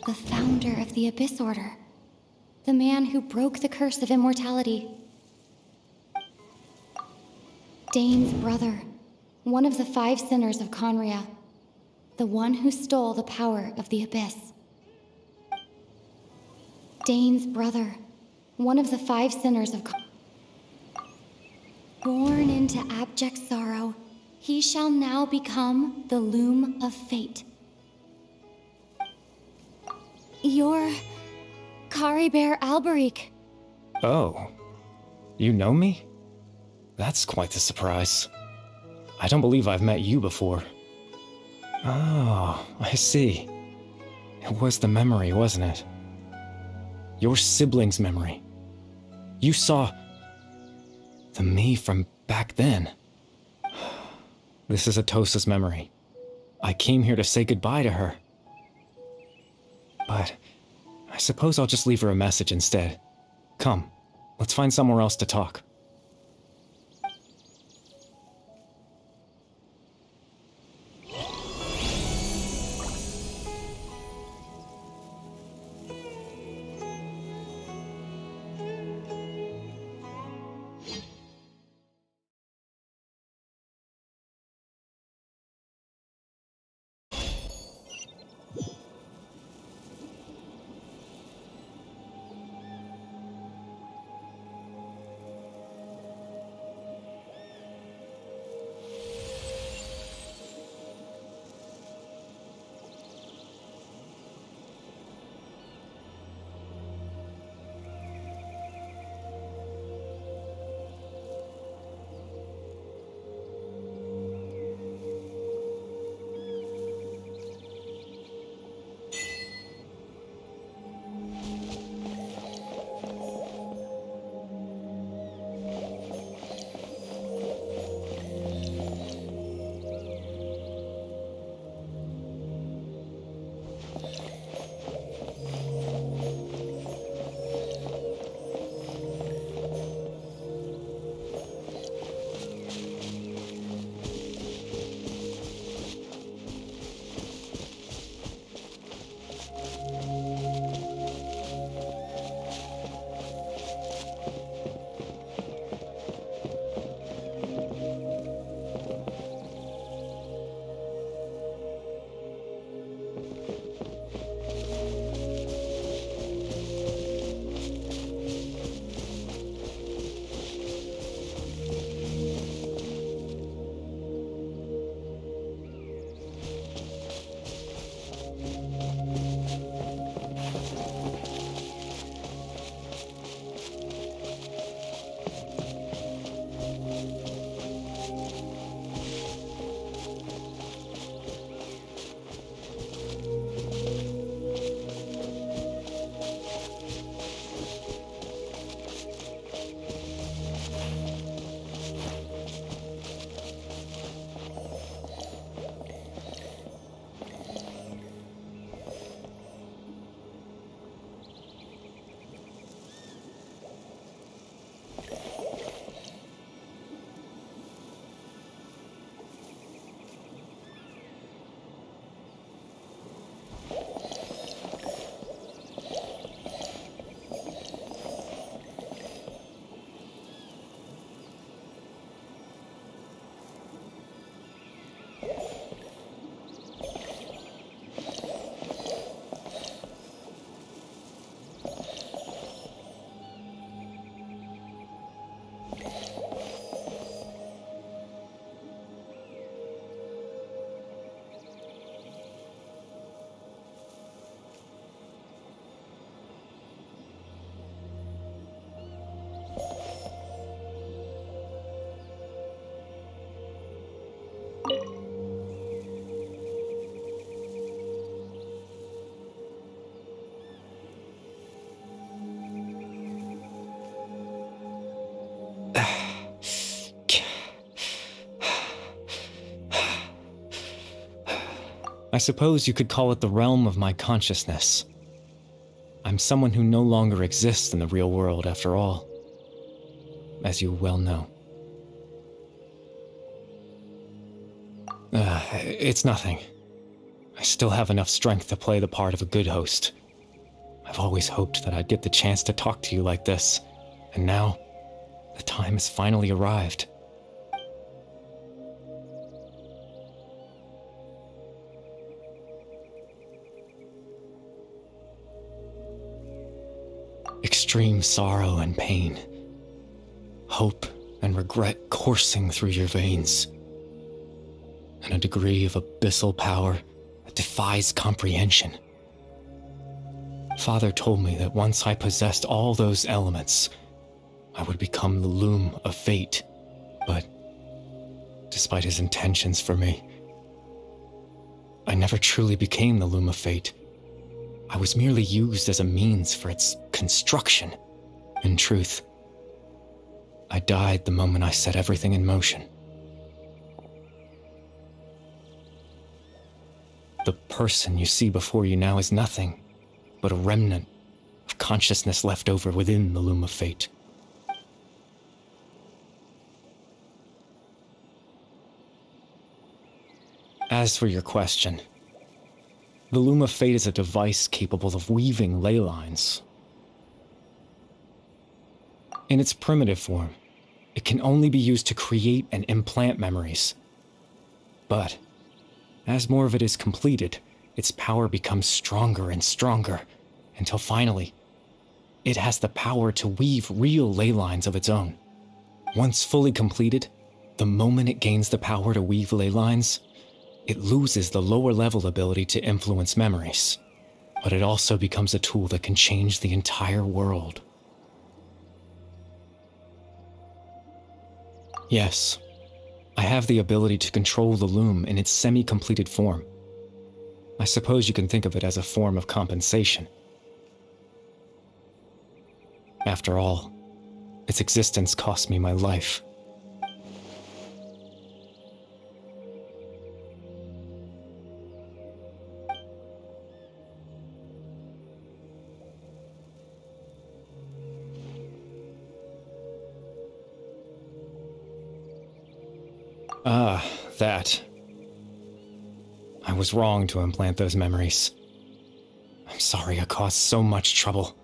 The founder of the Abyss Order. The man who broke the curse of immortality. Dane's brother. One of the 5 sinners of Conria. The one who stole the power of the Abyss. Dane's brother. One of the 5 sinners of Born into abject sorrow, he shall now become the loom of fate. You're Caribert Alberic. Oh, you know me? That's quite the surprise. I don't believe I've met you before. Oh, I see. It was the memory, wasn't it? Your sibling's memory. You saw the me from back then. This is Atosa's memory. I came here to say goodbye to her. But I suppose I'll just leave her a message instead. Come, let's find somewhere else to talk. I suppose you could call it the realm of my consciousness. I'm someone who no longer exists in the real world, after all, as you well know. It's nothing. I still have enough strength to play the part of a good host. I've always hoped that I'd get the chance to talk to you like this, and now, the time has finally arrived. Extreme sorrow and pain, hope and regret coursing through your veins, and a degree of abyssal power that defies comprehension. Father told me that once I possessed all those elements, I would become the loom of fate, but despite his intentions for me, I never truly became the loom of fate. I was merely used as a means for its construction. In truth, I died the moment I set everything in motion. The person you see before you now is nothing but a remnant of consciousness left over within the loom of fate. As for your question, the loom of fate is a device capable of weaving ley lines. In its primitive form, it can only be used to create and implant memories. But as more of it is completed, its power becomes stronger and stronger, until finally, it has the power to weave real ley lines of its own. Once fully completed, the moment it gains the power to weave ley lines, it loses the lower level ability to influence memories. But it also becomes a tool that can change the entire world. Yes, I have the ability to control the loom in its semi-completed form. I suppose you can think of it as a form of compensation. After all, its existence cost me my life. That. I was wrong to implant those memories. I'm sorry I caused so much trouble.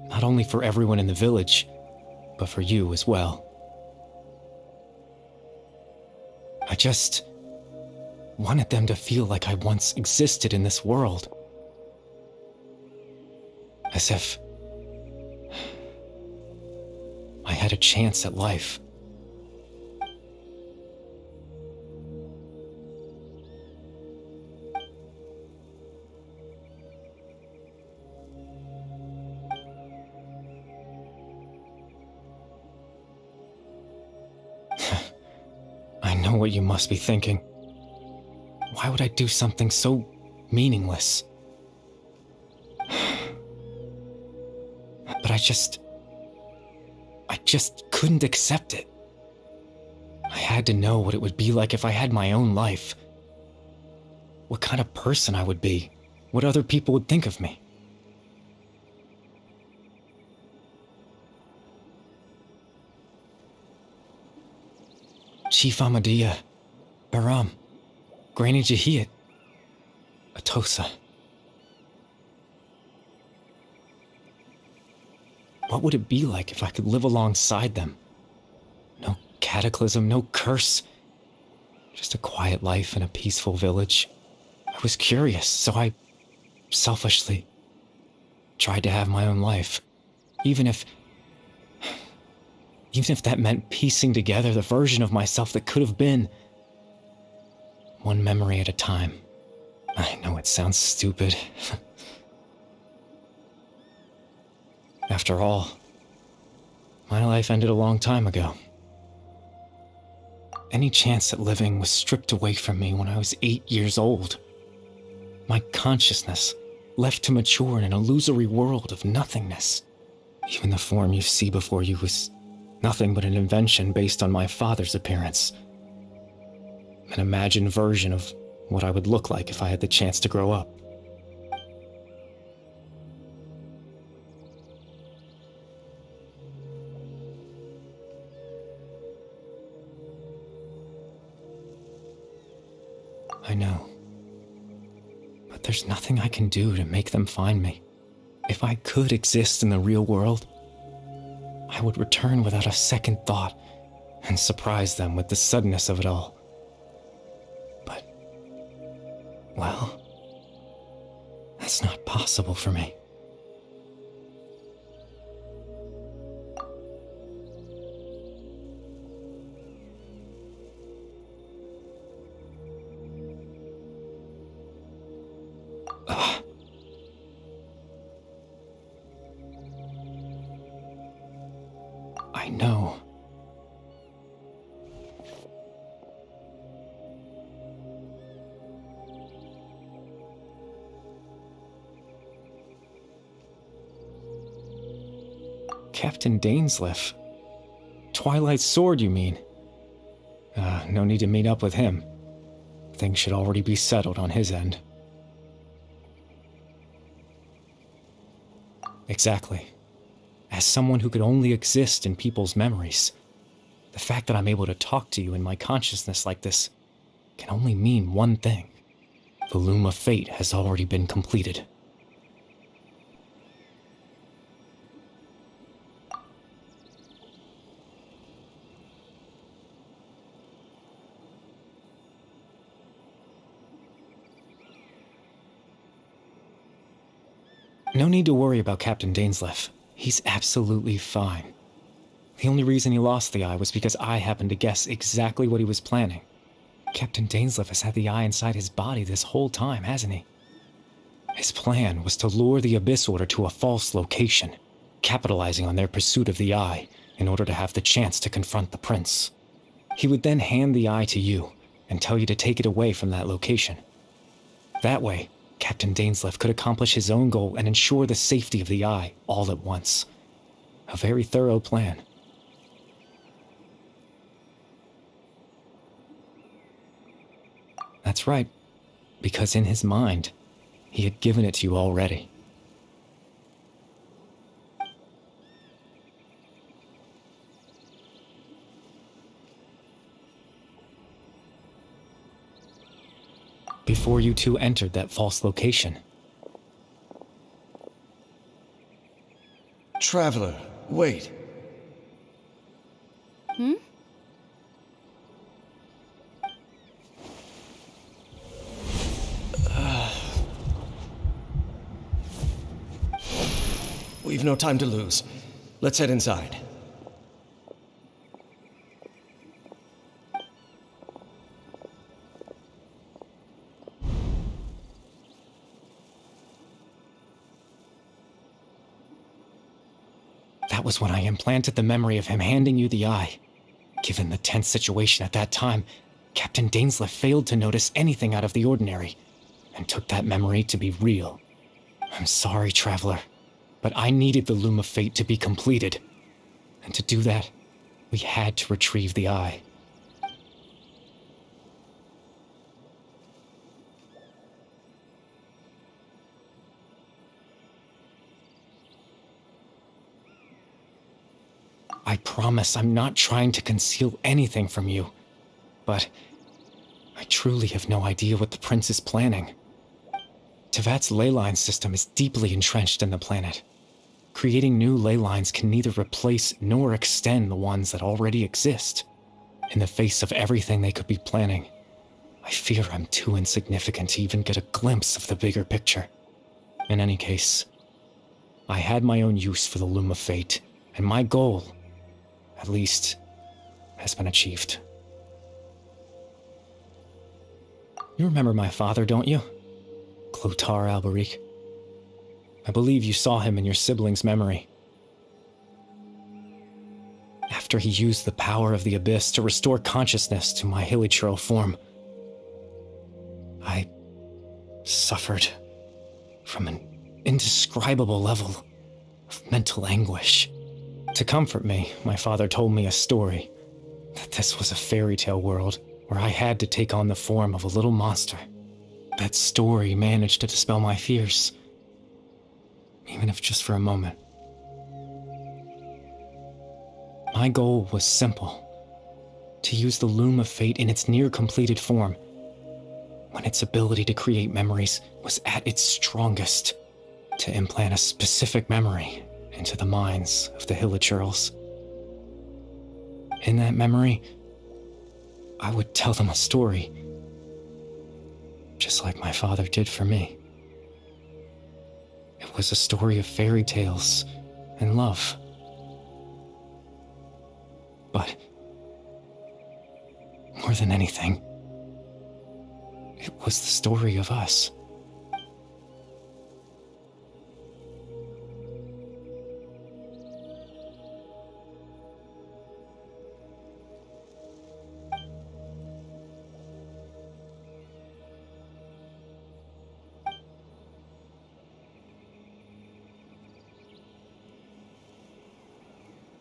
Not only for everyone in the village, but for you as well. I just wanted them to feel like I once existed in this world. As if I had a chance at life. I know what you must be thinking. Why would I do something so meaningless? But I just couldn't accept it. I had to know what it would be like if I had my own life. What kind of person I would be. What other people would think of me. Chief Ahmadiyya, Baram, Granny Jahiyat, Atosa. What would it be like if I could live alongside them? No cataclysm, no curse. Just a quiet life in a peaceful village. I was curious, so I selfishly tried to have my own life. Even if that meant piecing together the version of myself that could have been. One memory at a time. I know it sounds stupid. After all, my life ended a long time ago. Any chance at living was stripped away from me when I was 8 years old. My consciousness left to mature in an illusory world of nothingness. Even the form you see before you was nothing but an invention based on my father's appearance. An imagined version of what I would look like if I had the chance to grow up. I know. But there's nothing I can do to make them find me. If I could exist in the real world, I would return without a second thought and surprise them with the suddenness of it all. But, well, that's not possible for me. I know. Captain Dainsleif. Twilight's sword, you mean? No need to meet up with him. Things should already be settled on his end. Exactly. As someone who could only exist in people's memories, the fact that I'm able to talk to you in my consciousness like this can only mean one thing. The loom of fate has already been completed. No need to worry about Captain Dainsleif. He's absolutely fine. The only reason he lost the eye was because I happened to guess exactly what he was planning. Captain Dainsleif has had the eye inside his body this whole time, hasn't he? His plan was to lure the Abyss Order to a false location, capitalizing on their pursuit of the eye in order to have the chance to confront the prince. He would then hand the eye to you and tell you to take it away from that location. That way, Captain Dainsleif could accomplish his own goal and ensure the safety of the eye all at once. A very thorough plan. That's right, because in his mind, he had given it to you already. Before you two entered that false location. Traveler, wait. We've no time to lose. Let's head inside. That was when I implanted the memory of him handing you the eye. Given the tense situation at that time, Captain Dainsleif failed to notice anything out of the ordinary, and took that memory to be real. I'm sorry, Traveler, but I needed the Loom of Fate to be completed. And to do that, we had to retrieve the eye. I promise I'm not trying to conceal anything from you, but I truly have no idea what the prince is planning. Tevat's ley line system is deeply entrenched in the planet. Creating new ley lines can neither replace nor extend the ones that already exist. In the face of everything they could be planning, I fear I'm too insignificant to even get a glimpse of the bigger picture. In any case, I had my own use for the Loom of Fate, and my goal, at least, has been achieved. You remember my father, don't you? Clotar Alberic. I believe you saw him in your sibling's memory. After he used the power of the Abyss to restore consciousness to my hilichurl form, I suffered from an indescribable level of mental anguish. To comfort me, my father told me a story, that this was a fairy tale world where I had to take on the form of a little monster that story managed to dispel my fears, even if just for a moment. My goal was simple: to use the Loom of Fate in its near-completed form, when its ability to create memories was at its strongest, to implant a specific memory into the minds of the Hilichurls. In that memory, I would tell them a story, just like my father did for me. It was a story of fairy tales and love. But more than anything, it was the story of us.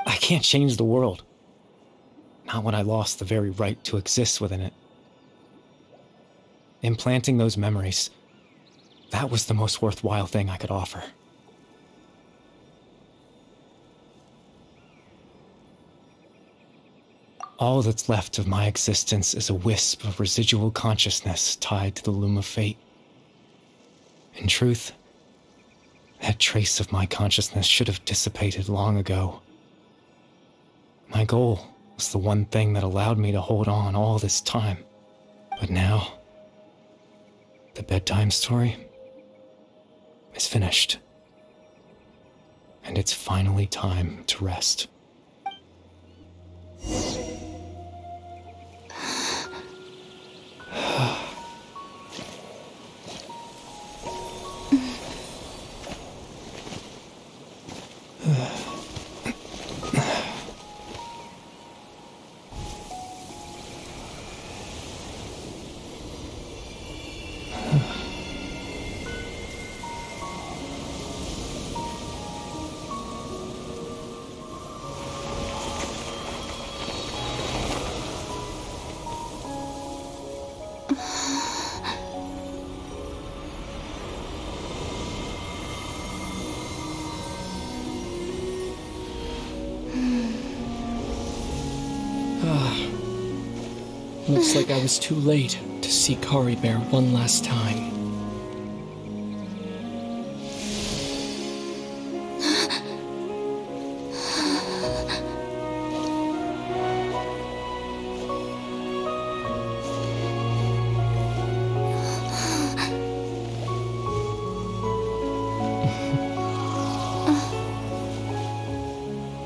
I can't change the world. Not when I lost the very right to exist within it. Implanting those memories, that was the most worthwhile thing I could offer. All that's left of my existence is a wisp of residual consciousness tied to the Loom of Fate. In truth, that trace of my consciousness should have dissipated long ago. My goal was the one thing that allowed me to hold on all this time. But now, the bedtime story is finished. And it's finally time to rest. Looks like I was too late to see Kari Bear one last time.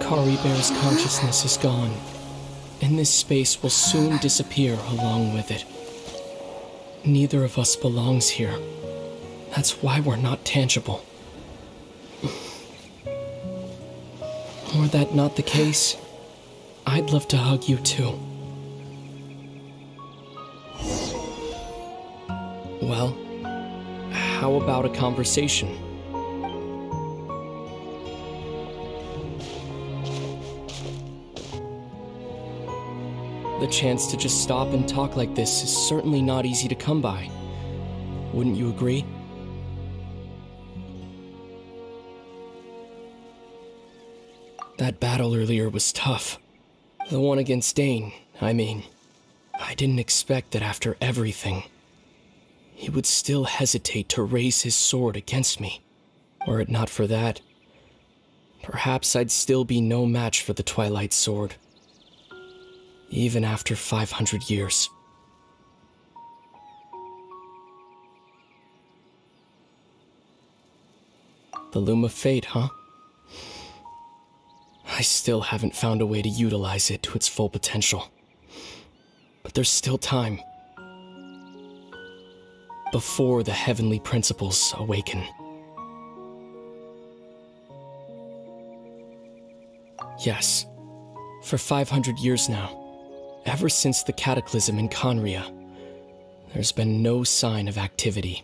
Kari Bear's consciousness is gone, and this space will soon disappear along with it. Neither of us belongs here. That's why we're not tangible. Were that not the case, I'd love to hug you too. Well, how about a conversation? The chance to just stop and talk like this is certainly not easy to come by. Wouldn't you agree? That battle earlier was tough. The one against Dane, I mean. I didn't expect that after everything, he would still hesitate to raise his sword against me. Were it not for that, perhaps I'd still be no match for the Twilight Sword. Even after 500 years. The Loom of Fate, huh? I still haven't found a way to utilize it to its full potential. But there's still time. Before the heavenly principles awaken. Yes, for 500 years now. Ever since the cataclysm in Conria, there's been no sign of activity.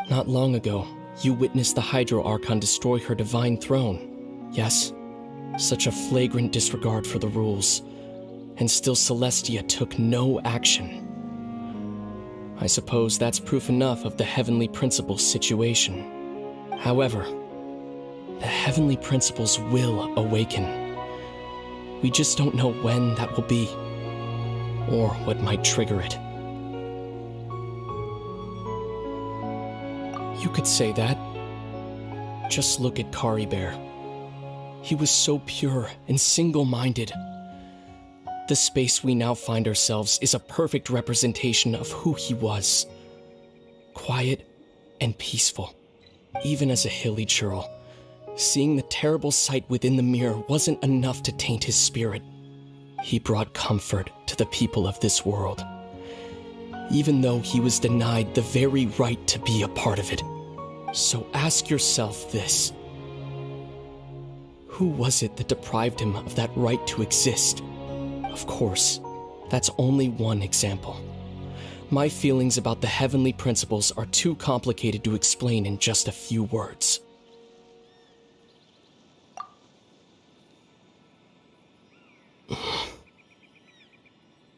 Not long ago, you witnessed the Hydro Archon destroy her divine throne. Yes, such a flagrant disregard for the rules, and still Celestia took no action. I suppose that's proof enough of the Heavenly Principles situation. However, the Heavenly Principles will awaken. We just don't know when that will be, or what might trigger it. You could say that. Just look at Kari Bear. He was so pure and single-minded. The space we now find ourselves is a perfect representation of who he was. Quiet and peaceful, even as a hilly churl. Seeing the terrible sight within the mirror wasn't enough to taint his spirit. He brought comfort to the people of this world, even though he was denied the very right to be a part of it. So ask yourself this. Who was it that deprived him of that right to exist? Of course, that's only one example. My feelings about the Heavenly Principles are too complicated to explain in just a few words.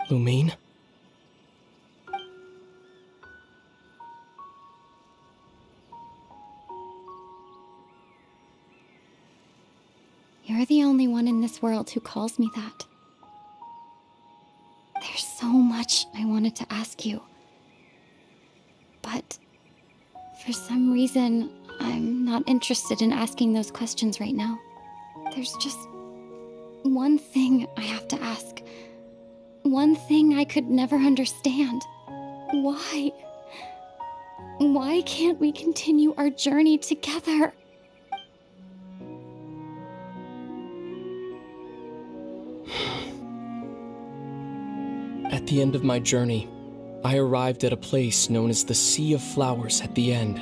Lumine? You're the only one in this world who calls me that. There's so much I wanted to ask you. But for some reason, I'm not interested in asking those questions right now. There's just one thing I have to ask. One thing I could never understand. Why? Why can't we continue our journey together? At the end of my journey, I arrived at a place known as the Sea of Flowers at the end.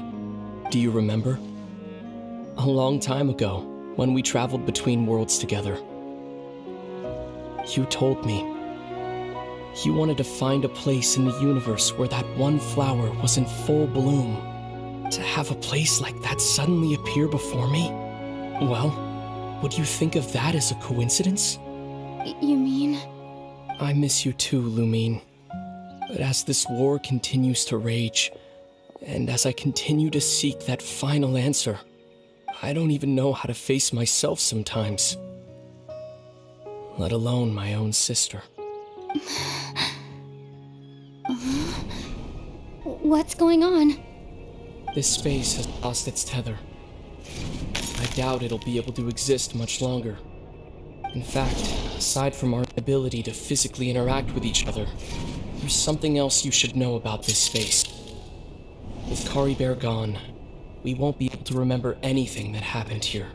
Do you remember? A long time ago, when we traveled between worlds together. You told me you wanted to find a place in the universe where that one flower was in full bloom. To have a place like that suddenly appear before me? Well, would you think of that as a coincidence? You mean? I miss you too, Lumine. But as this war continues to rage, and as I continue to seek that final answer, I don't even know how to face myself sometimes. Let alone my own sister. What's going on? This space has lost its tether. I doubt it'll be able to exist much longer. In fact, aside from our ability to physically interact with each other, there's something else you should know about this space. With Kari Bear gone, we won't be able to remember anything that happened here.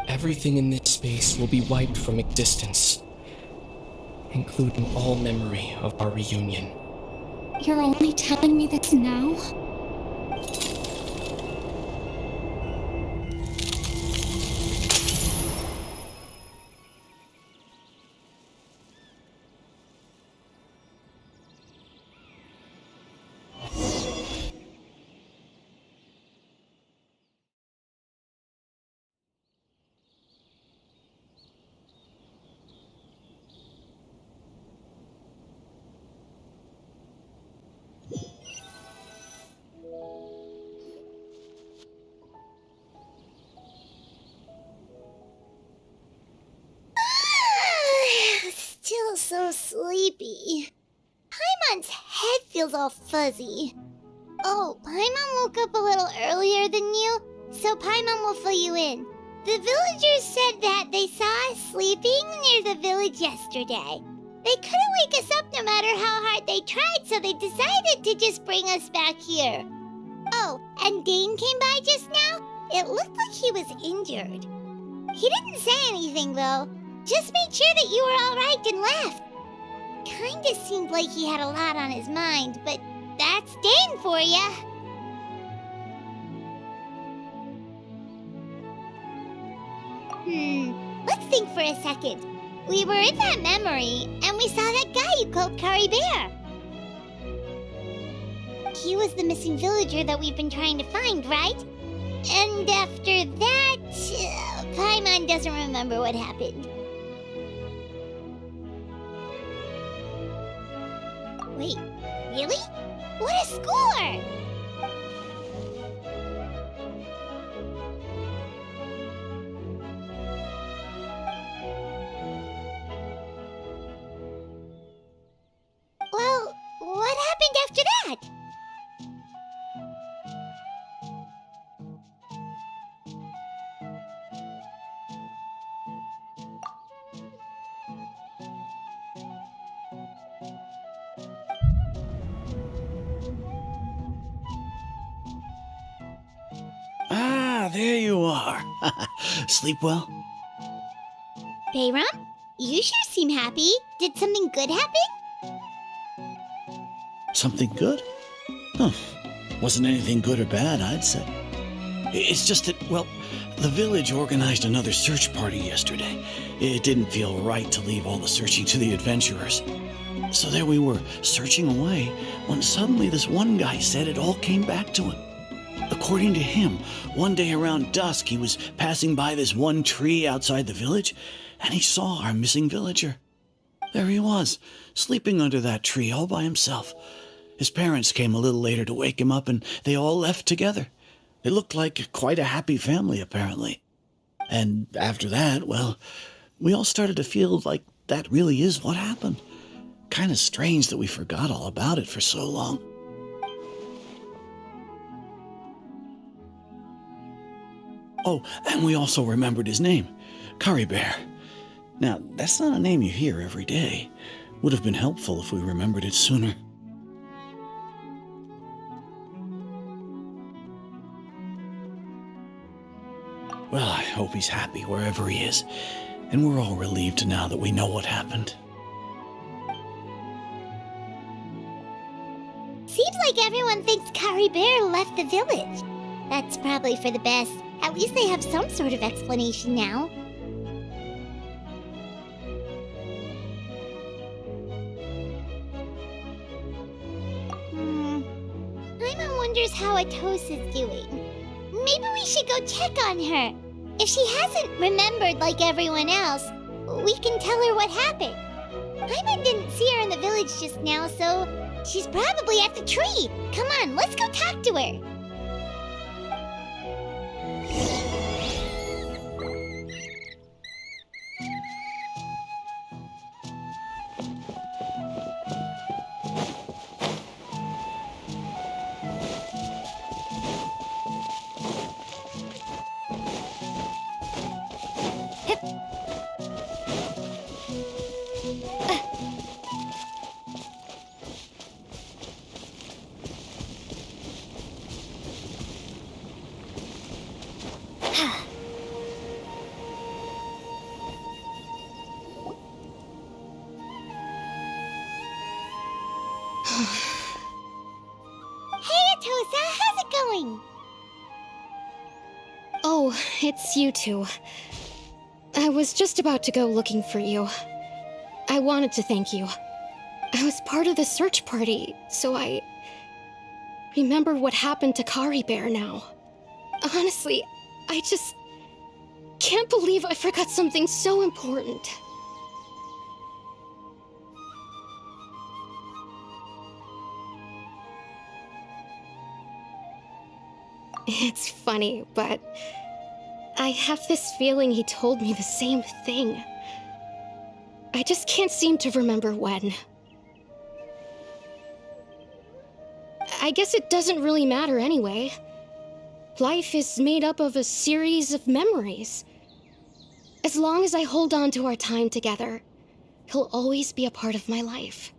Everything in this space will be wiped from existence, including all memory of our reunion. You're only telling me this now? Still so sleepy. Paimon's head feels all fuzzy. Oh, Paimon woke up a little earlier than you, so Paimon will fill you in. The villagers said that they saw us sleeping near the village yesterday. They couldn't wake us up no matter how hard they tried, so they decided to just bring us back here. Oh, and Dane came by just now. It looked like he was injured. He didn't say anything, though. Just made sure that you were alright and left. Kinda seemed like he had a lot on his mind, but that's Dane for ya. Let's think for a second. We were in that memory, and we saw that guy you called Kari Bear. He was the missing villager that we've been trying to find, right? And after that, Paimon doesn't remember what happened. Wait, really? What a score! Well, what happened after that? Ah, there you are. Sleep well? Bayram, you sure seem happy. Did something good happen? Something good? Huh. Wasn't anything good or bad, I'd say. It's just that, well, the village organized another search party yesterday. It didn't feel right to leave all the searching to the adventurers. So there we were, searching away, when suddenly this one guy said it all came back to him. According to him, one day around dusk, he was passing by this one tree outside the village, and he saw our missing villager. There he was, sleeping under that tree all by himself. His parents came a little later to wake him up, and they all left together. They looked like quite a happy family, apparently. And after that, well, we all started to feel like that really is what happened. Kind of strange that we forgot all about it for so long. Oh, and we also remembered his name, Curry Bear. Now, that's not a name you hear every day. Would have been helpful if we remembered it sooner. Well, I hope he's happy wherever he is, and we're all relieved now that we know what happened. Seems like everyone thinks Curry Bear left the village. That's probably for the best. At least they have some sort of explanation now. Paimon wonders how Atos is doing. Maybe we should go check on her. If she hasn't remembered like everyone else, we can tell her what happened. Paimon didn't see her in the village just now, so she's probably at the tree. Come on, let's go talk to her. Hey, Atosa, how's it going? Oh, it's you two. I was just about to go looking for you. I wanted to thank you. I was part of the search party, so I remember what happened to Curry Bear now. Honestly, I just can't believe I forgot something so important. It's funny, but I have this feeling he told me the same thing. I just can't seem to remember when. I guess it doesn't really matter anyway. Life is made up of a series of memories. As long as I hold on to our time together, he'll always be a part of my life.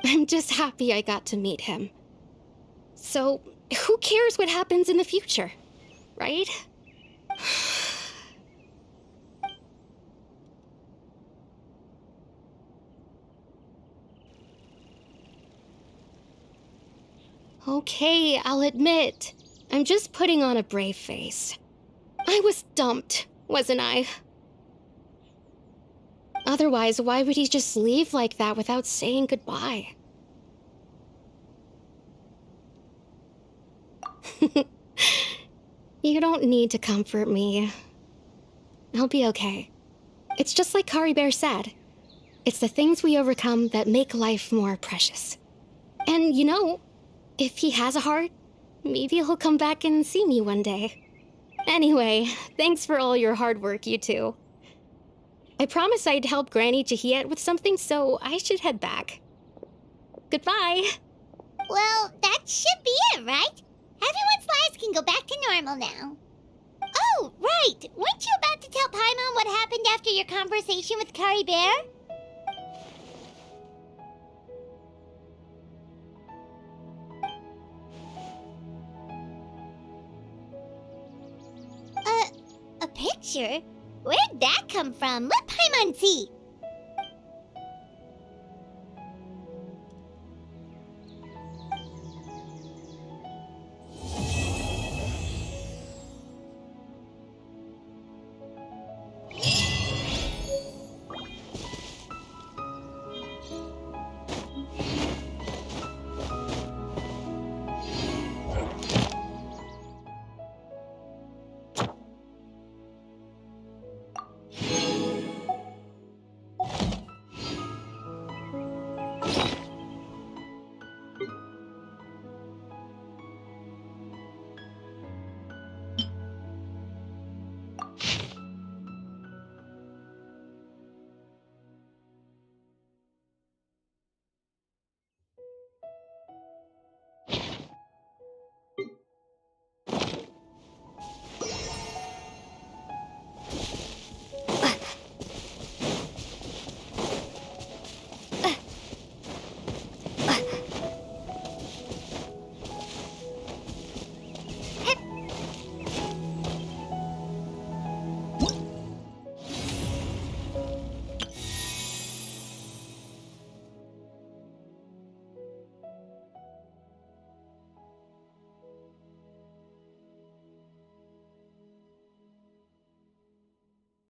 I'm just happy I got to meet him. So, who cares what happens in the future, right? Okay, I'll admit, I'm just putting on a brave face. I was dumped, wasn't I? Otherwise, why would he just leave like that without saying goodbye? You don't need to comfort me. I'll be okay. It's just like Curry Bear said. It's the things we overcome that make life more precious. And you know, If he has a heart, maybe he'll come back and see me one day. Anyway, thanks for all your hard work, you two. I promised I'd help Granny Jahiet with something, so I should head back. Goodbye. Well, that should be it, right? Everyone's lives can go back to normal now. Oh, right! Weren't you about to tell Paimon what happened after your conversation with Kari Bear? A picture? Where'd that come from? Let Paimon see!